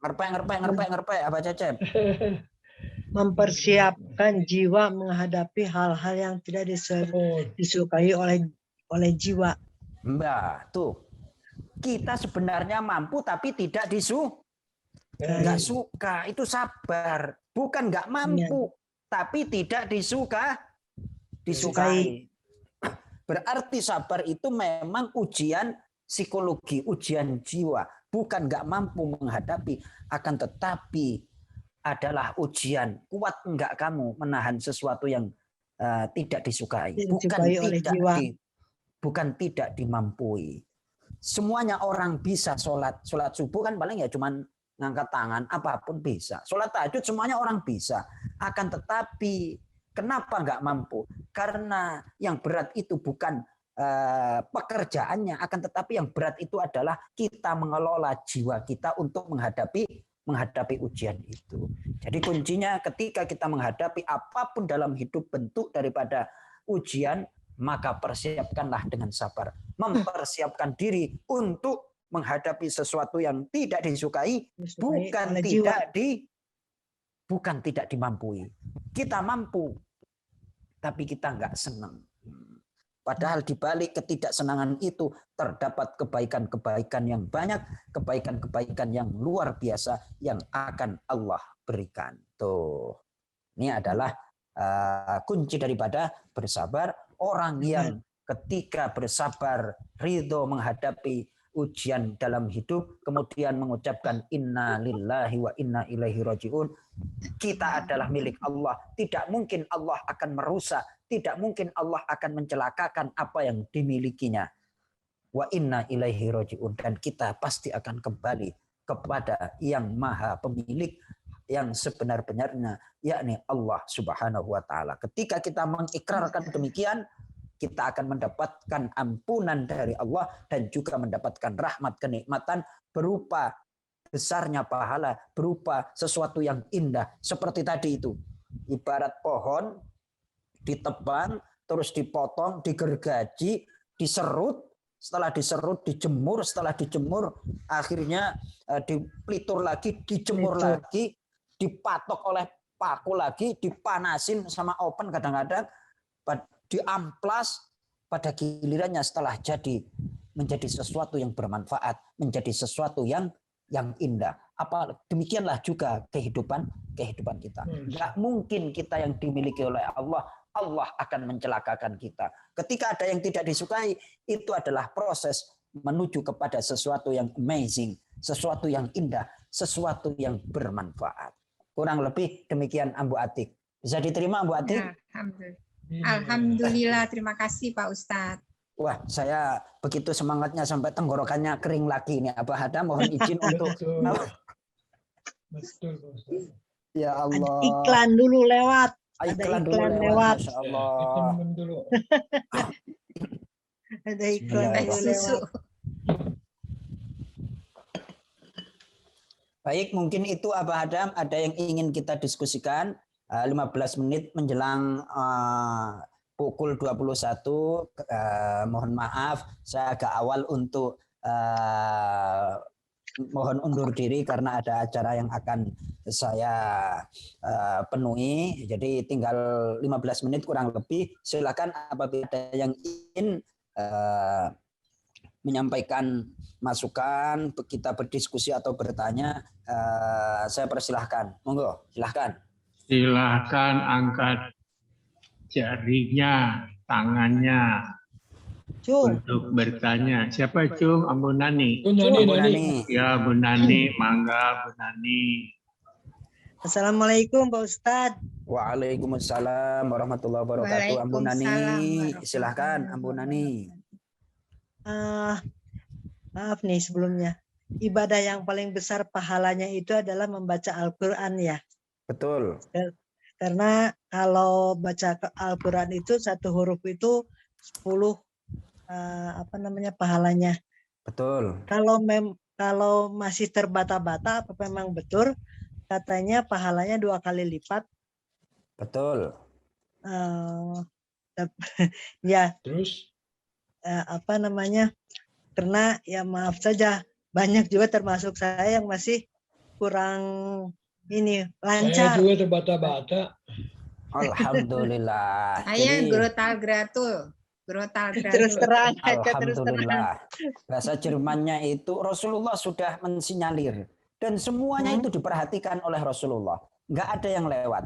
Ngerpek, apa Cecep? Mempersiapkan jiwa menghadapi hal-hal yang tidak disukai oleh jiwa. Mbak, tuh. Kita sebenarnya mampu tapi tidak nggak suka, itu sabar. Bukan nggak mampu, tapi tidak disukai. Berarti sabar itu memang ujian psikologi, ujian jiwa. Bukan nggak mampu menghadapi, akan tetapi adalah ujian. Kuat enggak kamu menahan sesuatu yang tidak disukai. Bukan tidak dimampui. Semuanya orang bisa sholat subuh kan paling ya cuman ngangkat tangan, apapun bisa. Sholat tahajud semuanya orang bisa. Akan tetapi kenapa nggak mampu? Karena yang berat itu bukan pekerjaannya, akan tetapi yang berat itu adalah kita mengelola jiwa kita untuk menghadapi ujian itu. Jadi kuncinya ketika kita menghadapi apapun dalam hidup bentuk daripada ujian, maka persiapkanlah dengan sabar. Mempersiapkan diri untuk menghadapi sesuatu yang tidak disukai, bukan tidak dimampui. Kita mampu, tapi kita nggak senang. Padahal di balik ketidaksenangan itu terdapat kebaikan-kebaikan yang banyak, kebaikan-kebaikan yang luar biasa yang akan Allah berikan. Tuh. Ini adalah kunci daripada bersabar. Orang yang ketika bersabar, ridho menghadapi ujian dalam hidup, kemudian mengucapkan inna lillahi wa inna ilaihi rajiun. Kita adalah milik Allah. Tidak mungkin Allah akan merusak. Tidak mungkin Allah akan mencelakakan apa yang dimilikinya. Wa inna ilaihi rajiun. Dan kita pasti akan kembali kepada yang maha pemilik, yang sebenar-benarnya, yakni Allah subhanahu wa ta'ala. Ketika kita mengikrarkan demikian, kita akan mendapatkan ampunan dari Allah dan juga mendapatkan rahmat kenikmatan berupa besarnya pahala, berupa sesuatu yang indah. Seperti tadi itu. Ibarat pohon ditebang, terus dipotong, digergaji, diserut, setelah diserut dijemur, setelah dijemur akhirnya dipelitur lagi, dijemur lagi, dipatok oleh paku lagi, dipanasin sama oven kadang-kadang, diamplas, pada gilirannya setelah jadi menjadi sesuatu yang bermanfaat, menjadi sesuatu yang indah. Apa demikianlah juga kehidupan kita. Enggak mungkin kita yang dimiliki oleh Allah akan mencelakakan kita. Ketika ada yang tidak disukai, itu adalah proses menuju kepada sesuatu yang amazing, sesuatu yang indah, sesuatu yang bermanfaat. Kurang lebih demikian Ambu Atik. Bisa diterima Ambu Atik? Ya, Alhamdulillah, terima kasih Pak Ustadz. Wah, saya begitu semangatnya sampai tenggorokannya kering lagi nih. Abah Hada mohon izin untuk Betul, Pak Ustadz. Ya Allah. Ada iklan dulu lewat. Iklan lewat. Masya Allah. Dulu. Ada iklan dulu Susu. lewat. Baik, mungkin itu Abah Adam ada yang ingin kita diskusikan. 15 menit menjelang pukul 21. Mohon maaf, saya agak awal untuk mohon undur diri karena ada acara yang akan saya penuhi. Jadi tinggal 15 menit kurang lebih. Silakan apabila ada yang ingin menyampaikan masukan, kita berdiskusi atau bertanya, saya persilahkan. Monggo, silahkan. Silahkan angkat jarinya, tangannya untuk bertanya. Siapa Cung? Ambu Nani. Bu Nani. Ya Bu Nani, mangga Bu Nani. Assalamualaikum Pak Ustadz. Waalaikumsalam warahmatullahi wabarakatuh. Ambu Nani, silahkan Ambu Nani. Maaf nih sebelumnya. Ibadah yang paling besar pahalanya itu adalah membaca Al-Quran ya. Betul. Karena kalau baca Al-Quran itu satu huruf itu 10 pahalanya. Betul. Kalau masih terbata-bata, apa memang betul katanya pahalanya 2 kali lipat. Betul. Ya. Terus? Karena ya maaf saja banyak juga termasuk saya yang masih kurang lancar. Saya juga terbata-bata. Alhamdulillah. Saya Jadi, grotal-gratul. Terus terang. alhamdulillah. Bahasa Jermannya itu Rasulullah sudah mensinyalir. Dan semuanya itu diperhatikan oleh Rasulullah. Nggak ada yang lewat.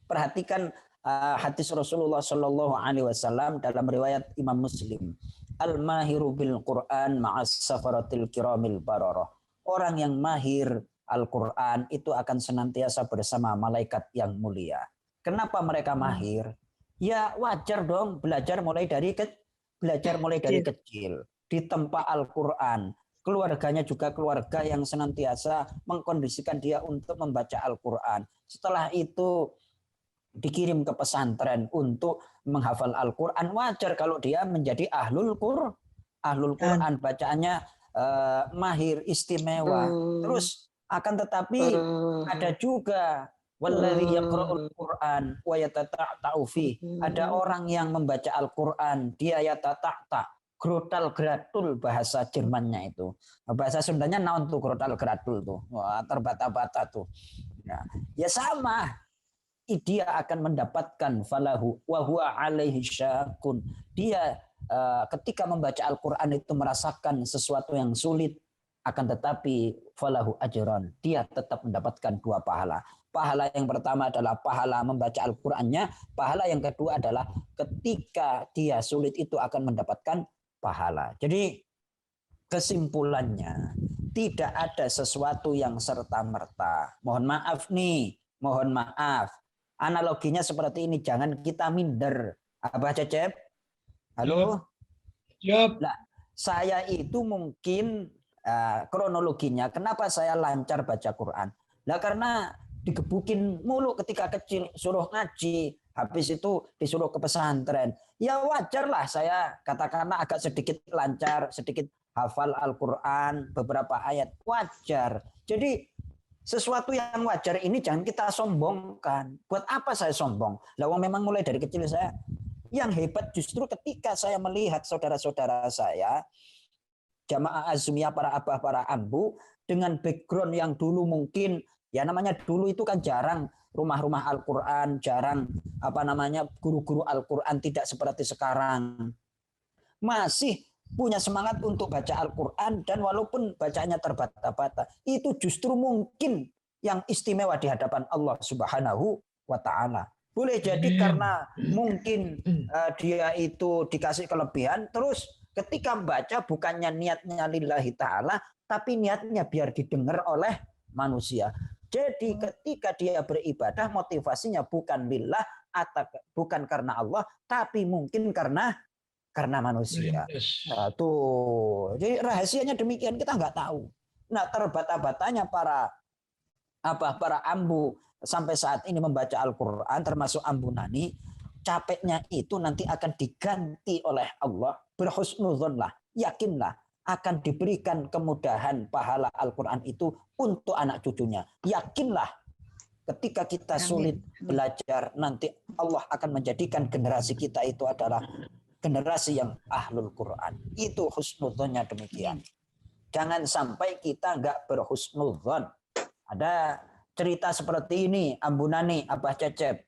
Perhatikan hadis Rasulullah Shallallahu Alaihi Wasallam dalam riwayat Imam Muslim. Al-mahiru bil Quran ma'as safaratil kiramil bararah. Orang yang mahir Al-Quran itu akan senantiasa bersama malaikat yang mulia. Kenapa mereka mahir? Ya wajar dong belajar mulai dari kecil. Ditempa Al-Quran. Keluarganya juga keluarga yang senantiasa mengkondisikan dia untuk membaca Al-Quran. Setelah itu dikirim ke pesantren untuk menghafal Al-Quran. Wajar kalau dia menjadi ahlul Quran. Bacaannya mahir, istimewa. Terus akan tetapi ada juga walladzi yaqra'ul Qur'an wa yatata'ta'u fi. Ada orang yang membaca Al-Qur'an, dia yatata'ta, grotal gratul bahasa Jermannya itu. Bahasa Sundanya naon tuh grotal gratul tuh. Wah, terbata-bata tuh. Nah, ya sama. Dia akan mendapatkan falahu wa huwa alaihi syakun. Dia ketika membaca Al-Qur'an itu merasakan sesuatu yang sulit, akan tetapi falahu ajran, dia tetap mendapatkan 2 pahala. Pahala yang pertama adalah pahala membaca Al-Qur'annya, pahala yang kedua adalah ketika dia sulit itu akan mendapatkan pahala. Jadi kesimpulannya tidak ada sesuatu yang serta-merta. Mohon maaf nih, mohon maaf. Analoginya seperti ini, jangan kita minder. Abah Cecep? Halo? Siap. Nah, saya itu mungkin kronologinya kenapa saya lancar baca Quran. Nah, karena digebukin mulu ketika kecil, suruh ngaji, habis itu disuruh ke pesantren. Ya wajarlah saya katakanlah agak sedikit lancar, sedikit hafal Al-Quran, beberapa ayat, wajar. Jadi sesuatu yang wajar ini jangan kita sombongkan. Buat apa saya sombong? Lah memang mulai dari kecil saya. Yang hebat justru ketika saya melihat saudara-saudara saya, jamaah azmiyah, para abah, para ambu, dengan background yang dulu mungkin, ya namanya dulu itu kan jarang rumah-rumah Al-Quran, jarang guru-guru Al-Quran, tidak seperti sekarang. Masih punya semangat untuk baca Al-Quran, dan walaupun bacanya terbata-bata, itu justru mungkin yang istimewa di hadapan Allah Subhanahu wa Ta'ala. Boleh jadi karena mungkin dia itu dikasih kelebihan, terus ketika membaca bukannya niatnya lillahi ta'ala, tapi niatnya biar didengar oleh manusia. Jadi ketika dia beribadah, motivasinya bukan lillah, atau bukan karena Allah, tapi mungkin karena manusia. Nah, tuh. Jadi rahasianya demikian, kita nggak tahu. Nah, terbata-batanya para ambu sampai saat ini membaca Al-Quran, termasuk Ambu Nani, capeknya itu nanti akan diganti oleh Allah. Berhusnudzonlah, yakinlah akan diberikan kemudahan pahala Al-Quran itu untuk anak cucunya. Yakinlah ketika kita sulit belajar, nanti Allah akan menjadikan generasi kita itu adalah generasi yang ahlul Quran. Itu husnudzonnya demikian. Jangan sampai kita nggak berhusnudzon. Ada cerita seperti ini, Ambu Nani, Abah Cecep.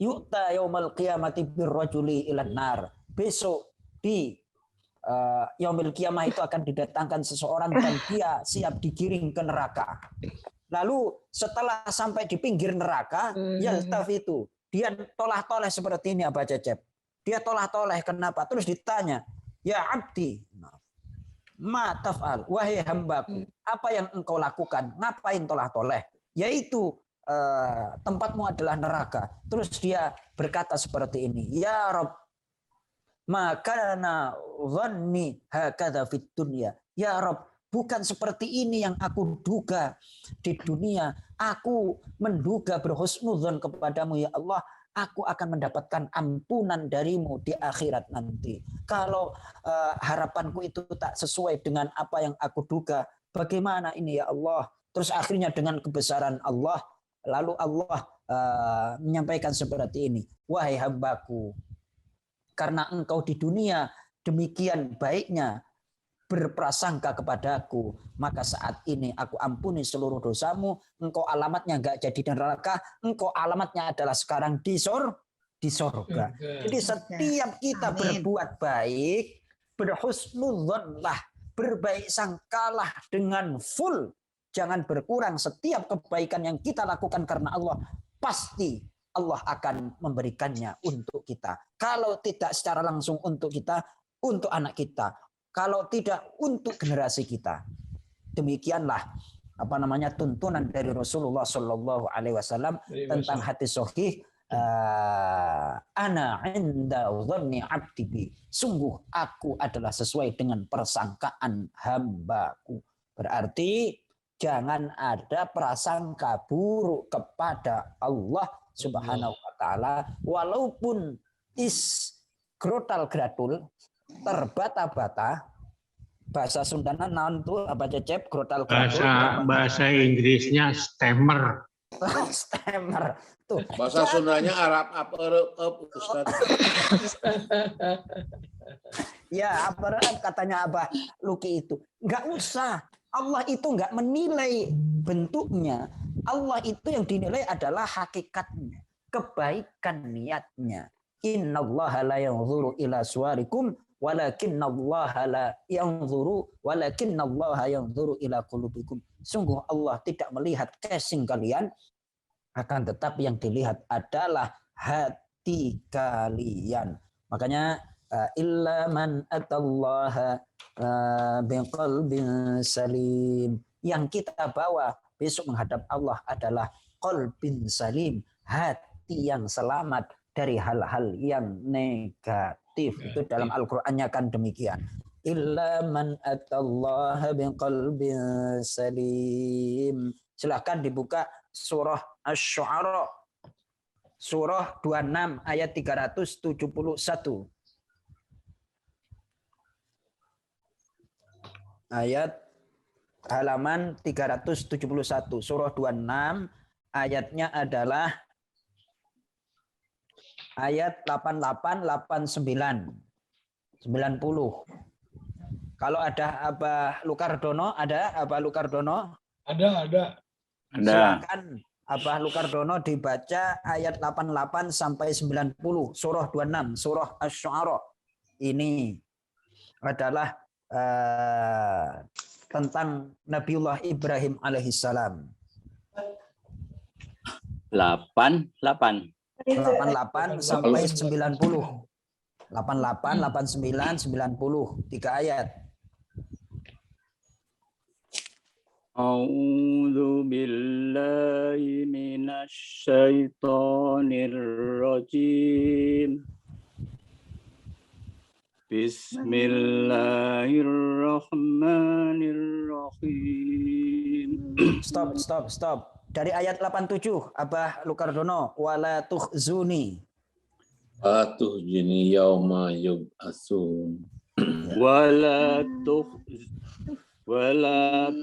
Yu'ta yaumal qiyamati birrajuli ilan nar. Besok di yaumil qiyamah itu akan didatangkan seseorang dan dia siap digiring ke neraka. Lalu setelah sampai di pinggir neraka, yaltafitu, dia tolah-toleh seperti ini, Abah Cecep. Dia tolah-toleh, kenapa? Terus ditanya, ya abdi, ma taf'al, wahai hambaku, apa yang engkau lakukan? Ngapain tolah-toleh? Yaitu tempatmu adalah neraka. Terus dia berkata seperti ini, ya Rabb, makana dhanni hakadha fid dunya. Ya Rabb, bukan seperti ini yang aku duga di dunia. Aku menduga berhusnudzon kepadamu ya Allah, aku akan mendapatkan ampunan darimu di akhirat nanti. Kalau harapanku itu tak sesuai dengan apa yang aku duga, bagaimana ini ya Allah? Terus akhirnya dengan kebesaran Allah, lalu Allah menyampaikan seperti ini, wahai hambaku, karena engkau di dunia demikian baiknya berprasangka kepadaku, maka saat ini aku ampuni seluruh dosamu. Engkau alamatnya enggak jadi di neraka, engkau alamatnya adalah sekarang di surga. Jadi setiap kita berbuat baik, berhusnudzonlah, berbaik sangkalah dengan full. Jangan berkurang. Setiap kebaikan yang kita lakukan karena Allah, pasti Allah akan memberikannya untuk kita. Kalau tidak secara langsung untuk kita, untuk anak kita. Kalau tidak untuk generasi kita. Demikianlah tuntunan dari Rasulullah Shallallahu Alaihi Wasallam tentang hadis sahih. Ana inda dhanni abdi bi. Sungguh aku adalah sesuai dengan persangkaan hambaku. Berarti jangan ada prasangka buruk kepada Allah Subhanahu wa taala, walaupun grotal gratul, terbata-bata. Bahasa Sundana naon tuh apa Cecep? Grotal gratul. Bahasa Inggrisnya stammer. Stammer. Tuh. Bahasa Sundanya Arab Ustaz. Ya, apa katanya Abah Luki itu? Enggak usah. Allah itu enggak menilai bentuknya. Allah itu yang dinilai adalah hakikatnya, kebaikan niatnya. Innallaha la yanzuru ila suwarikum walakinnallaha la yanzuru walakinallaha yanzuru ila qulubikum. Sungguh Allah tidak melihat casing kalian, akan tetapi yang dilihat adalah hati kalian. Makanya illa man atallaha biqalbin salim. Yang kita bawa besok menghadap Allah adalah qalbin salim, hati yang selamat dari hal-hal yang negatif. Itu dalam Al-Qur'annya kan demikian. Illa man atallaha biqalbin salim. Silakan dibuka surah Asy-Syu'ara. Surah 26 ayat 371. Ayat halaman 371. Surah 26 ayatnya adalah ayat 88, 89, 90. Kalau ada Abah Lukardono, ada Abah Lukardono? Ada. Silakan Abah Lukardono dibaca ayat 88 sampai 90, surah 26, surah Asy-Syu'ara. Ini adalah tentang Nabiullah Ibrahim alaihissalam. 88 sampai 90. 88, 89, 90. 3 ayat. A'udzu billahi minasy syaithanir rajim. Bismillahirrahmanirrahim. Stop. Dari ayat 87, Abah Lukardono, wala tukhzuni. Tuhjini yauma yub'atsun. Wala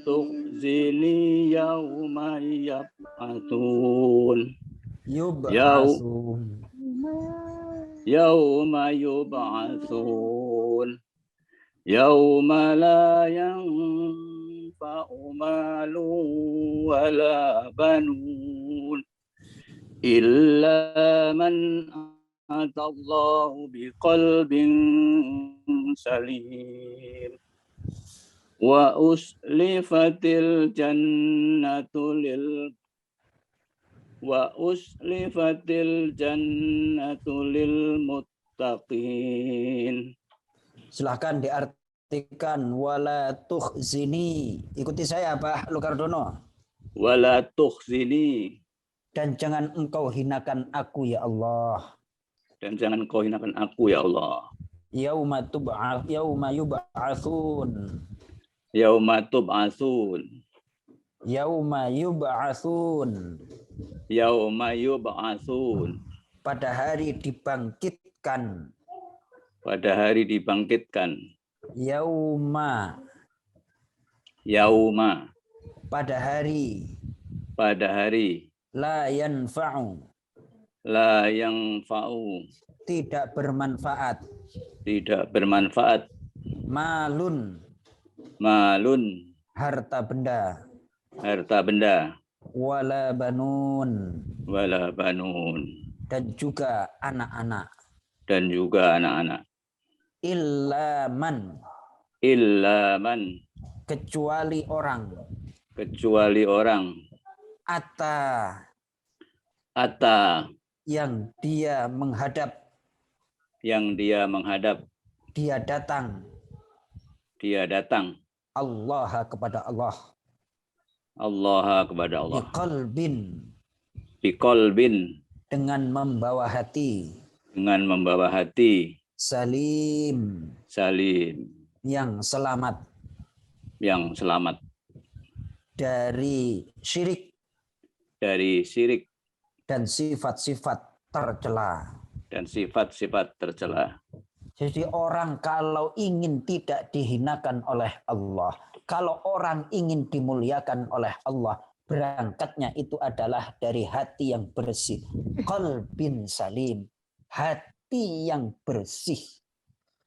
tukhzini yauma yub'atsun. Yauma yub'atsun. Yauma la yanfa'u malun wala banun illa man atallahu biqalbin salim. Wa uslifatil jannatu lil muttaqin. Silahkan diartikan wala tukhzini. Ikuti saya Pak Lukardono. Wala tukhzini. Dan jangan engkau hinakan aku ya Allah. Dan jangan engkau hinakan aku ya Allah. Yauma yub'atsun. Yauma tub'atsun. Yauma yub'atsun. Yauma yub'atsun. Pada hari dibangkitkan. Pada hari dibangkitkan. Yauma. Pada hari. La yanfa'u. Tidak bermanfaat. Malun. Harta benda. Wala banun. Dan juga anak-anak. Illa man. Kecuali orang. Ata. yang dia menghadap, dia datang Allah kepada Allah, biqalbin dengan membawa hati, salim yang selamat dari syirik dan sifat-sifat tercela. Jadi orang kalau ingin tidak dihinakan oleh Allah, kalau orang ingin dimuliakan oleh Allah, berangkatnya itu adalah dari hati yang bersih. Qalbin salim, hati yang bersih.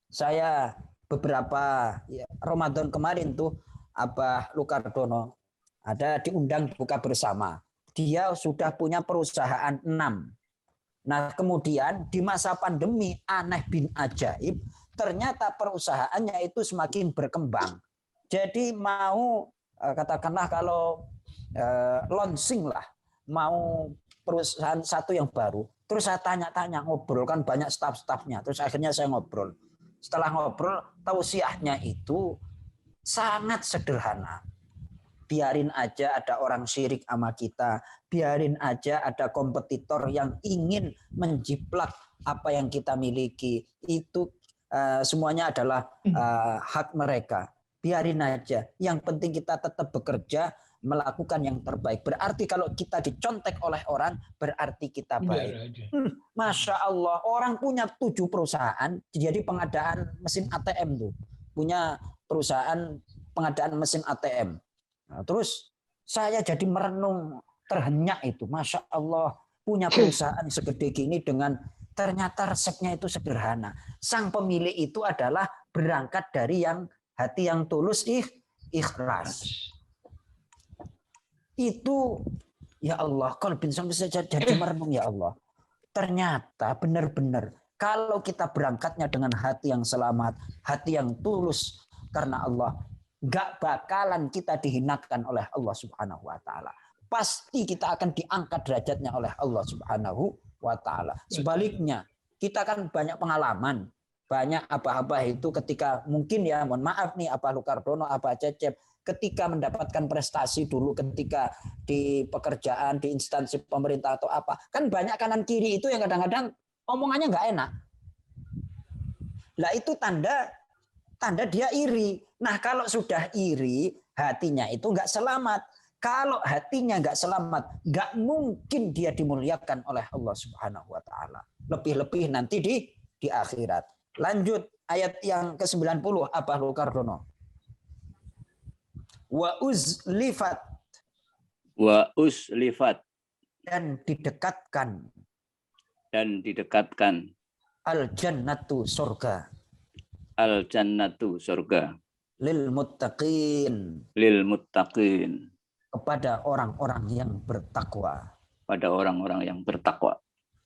Saya beberapa Ramadan kemarin tuh Abah Lukardono ada diundang buka bersama. Dia sudah punya perusahaan 6. Nah, kemudian di masa pandemi aneh bin ajaib, ternyata perusahaannya itu semakin berkembang. Jadi mau katakanlah kalau launching lah, mau perusahaan satu yang baru. Terus saya tanya-tanya, ngobrol kan banyak staf-stafnya. Terus akhirnya saya ngobrol. Setelah ngobrol, tausiahnya itu sangat sederhana. Biarin aja ada orang syirik sama kita. Biarin aja ada kompetitor yang ingin menjiplak apa yang kita miliki. Itu semuanya adalah hak mereka. Biarin aja. Yang penting kita tetap bekerja, melakukan yang terbaik. Berarti kalau kita dicontek oleh orang, berarti kita baik. Masya Allah, orang punya 7 perusahaan, jadi pengadaan mesin ATM tuh. Punya perusahaan pengadaan mesin ATM. Nah, terus saya jadi merenung, terhenyak itu. Masya Allah, punya perusahaan segede gini dengan ternyata resepnya itu sederhana. Sang pemilik itu adalah berangkat dari yang hati yang tulus, ikhlas. Itu ya Allah, kalau sampai saya jadi merenung ya Allah. Ternyata benar-benar kalau kita berangkatnya dengan hati yang selamat, hati yang tulus karena Allah, gak bakalan kita dihinakan oleh Allah Subhanahu wa taala. Pasti kita akan diangkat derajatnya oleh Allah Subhanahu wa taala. Sebaliknya, kita kan banyak pengalaman, banyak abah-abah itu ketika mungkin ya mohon maaf nih Abah Lukardono, Abah Cecep, ketika mendapatkan prestasi dulu ketika di pekerjaan di instansi pemerintah atau apa, kan banyak kanan kiri itu yang kadang-kadang omongannya nggak enak. Lah itu tanda dia iri. Nah kalau sudah iri, hatinya itu nggak selamat. Kalau hatinya nggak selamat, nggak mungkin dia dimuliakan oleh Allah Subhanahu Wa Taala. Lebih-lebih nanti di akhirat. Lanjut ayat yang ke-90 Abah Lukardono. Wa uzlifat dan didekatkan al jannatu surga lil muttaqin kepada orang-orang yang bertakwa.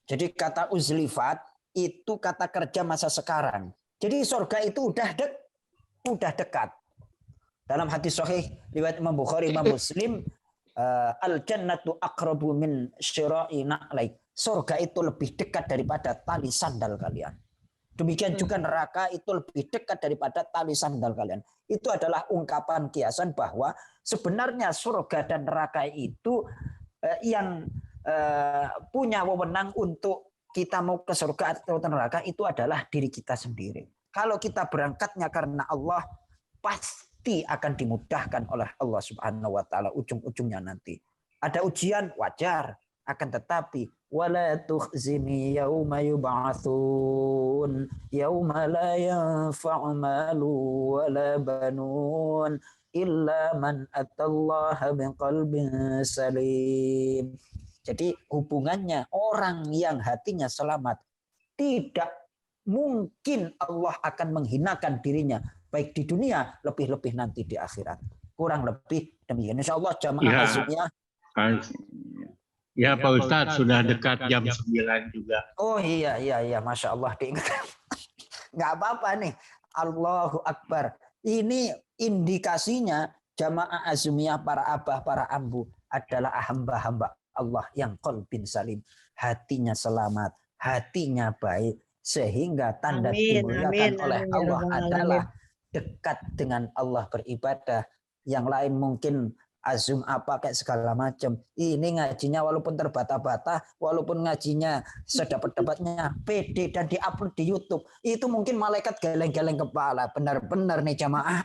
Jadi kata uzlifat itu kata kerja masa sekarang. Jadi surga itu udah dekat. Dalam hadis sahih riwayat Imam Bukhari, Imam Muslim, al jannatu aqrabu min syira'i na'laik. Surga itu lebih dekat daripada tali sandal kalian. Demikian juga neraka itu lebih dekat daripada tali sandal kalian. Itu adalah ungkapan kiasan bahwa sebenarnya surga dan neraka itu yang punya wewenang untuk kita mau ke surga atau neraka itu adalah diri kita sendiri. Kalau kita berangkatnya karena Allah, pasti akan dimudahkan oleh Allah Subhanahu wa taala ujung-ujungnya nanti. Ada ujian wajar, akan tetapi wala tukhzini yauma yub'atsun yauma la yanfa'u malu wala banun illa man atallaha biqalbin salim. Jadi hubungannya orang yang hatinya selamat, tidak mungkin Allah akan menghinakan dirinya baik di dunia, lebih-lebih nanti di akhirat. Kurang lebih demikian. Insyaallah jamaah azumiyah. Ya Pak Ustadz, sudah dekat jam 9 juga. Oh iya, Masya Allah diingatkan. Nggak apa-apa nih. Allahu Akbar. Ini indikasinya jamaah azumiyah para abah, para ambu adalah hamba-hamba Allah yang qalbin salim. hatinya selamat, hatinya baik, sehingga tanda Amin, dimuliakan amin, oleh amin, ya Allah Rabbal adalah Alamin. dekat dengan Allah beribadah. Yang lain mungkin azum apa kayak segala macam. Ini ngajinya walaupun terbata-bata, walaupun ngajinya sedapat-dapatnya pede dan diupload di YouTube, itu mungkin malaikat geleng-geleng kepala. Benar-benar nih jamaah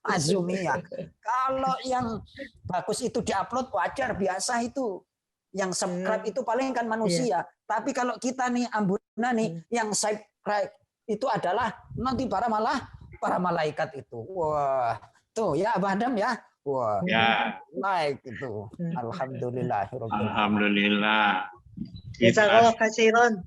azumiyah. Kalau yang bagus itu diupload wajar biasa itu. Yang subscribe itu paling kan manusia. Tapi kalau kita nih Ambuna nih yang subscribe itu adalah nanti para malaikat itu. Wah, tuh ya Abah Adam ya. Wah, Ya, like itu. alhamdulillah. Jazakallah khairan.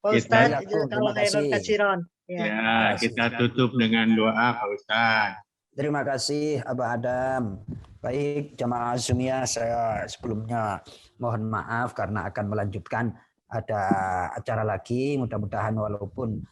Pak Ustaz, Kita- jazakallah khairan terima kasih. katsiran. Ya, kita tutup dengan doa Pak Ustaz. Terima kasih Abah Adam. Baik jamaah Azumiyah, saya sebelumnya mohon maaf karena akan melanjutkan ada acara lagi. Mudah-mudahan walaupun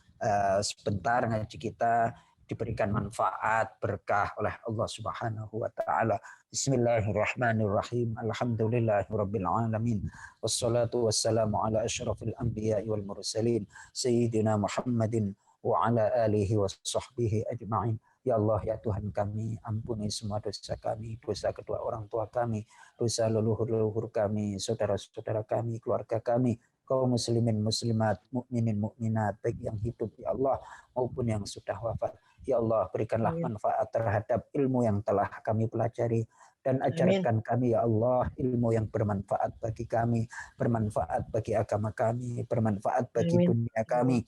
sebentar ngaji kita diberikan manfaat berkah oleh Allah Subhanahu wa taala. Bismillahirrahmanirrahim. Alhamdulillahirabbil alamin. Wassalatu wassalamu ala asyrafil anbiya'i wal mursalin sayyidina Muhammadin wa ala alihi wa sahbihi ajma'in. Ya Allah, ya Tuhan kami, ampuni semua dosa kami, dosa kedua orang tua kami, dosa leluhur-leluhur kami, saudara-saudara kami, keluarga kami, kaum muslimin muslimat, mukminin mukminat, baik yang hidup ya Allah maupun yang sudah wafat. Ya Allah, berikanlah manfaat terhadap ilmu yang telah kami pelajari dan ajarkan kami ya Allah ilmu yang bermanfaat bagi kami, bermanfaat bagi agama kami, bermanfaat bagi dunia kami,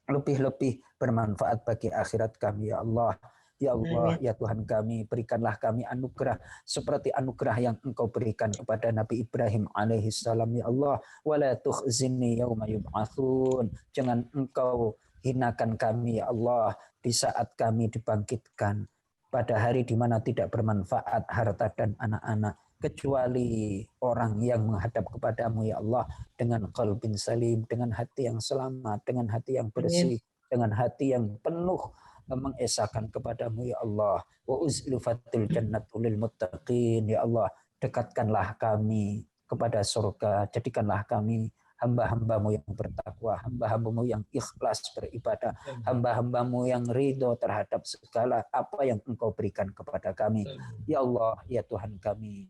lebih-lebih bermanfaat bagi akhirat kami ya Allah. Ya Allah, ya Tuhan kami, berikanlah kami anugerah seperti anugerah yang Engkau berikan kepada Nabi Ibrahim alaihissalam ya Allah. Wala tukhzini yauma yub'atsun. Jangan Engkau hinakan kami ya Allah di saat kami dibangkitkan pada hari di mana tidak bermanfaat harta dan anak-anak kecuali orang yang menghadap kepadamu ya Allah dengan qalbin salim, dengan hati yang selamat, dengan hati yang bersih, dengan hati yang penuh mengesahkan kepadamu ya Allah. Wa uzlifatil jannatu lil muttaqin ya Allah, dekatkanlah kami kepada surga, jadikanlah kami hamba-hambamu yang bertakwa, hamba-hambamu yang ikhlas beribadah, hamba-hambamu yang ridho terhadap segala apa yang Engkau berikan kepada kami. Ya Allah, ya Tuhan kami,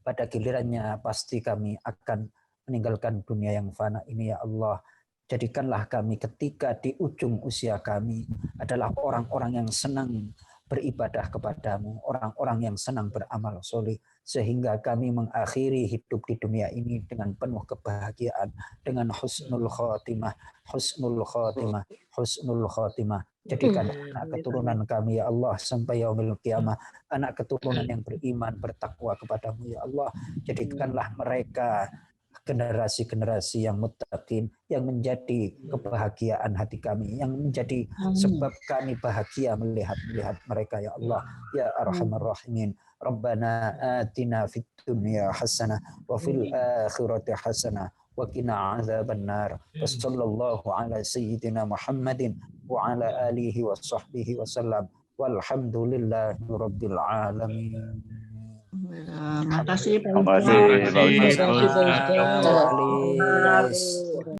pada gilirannya pasti kami akan meninggalkan dunia yang fana ini ya Allah. Jadikanlah kami ketika di ujung usia kami adalah orang-orang yang senang beribadah kepadamu, orang-orang yang senang beramal soleh, sehingga kami mengakhiri hidup di dunia ini dengan penuh kebahagiaan, dengan husnul khotimah, husnul khotimah, husnul khotimah. Jadikan anak keturunan kami ya Allah sampai yaumil qiyamah, anak keturunan yang beriman, bertakwa kepadamu ya Allah. Jadikanlah mereka generasi-generasi yang muttaqin, yang menjadi kebahagiaan hati kami, yang menjadi sebab kami bahagia melihat mereka ya Allah ya arhamar rahimin. Rabbana atina fid dunya hasanah wa fil akhirati hasanah wa qina adzabannar. Wassallallahu ala sayyidina Muhammadin wa ala alihi wa sahbihi wasallam. Walhamdulillahi rabbil alamin. Makasih Pak Terima kasih, Pak Ustaz. Terima kasih, Pak Ustaz. Alis.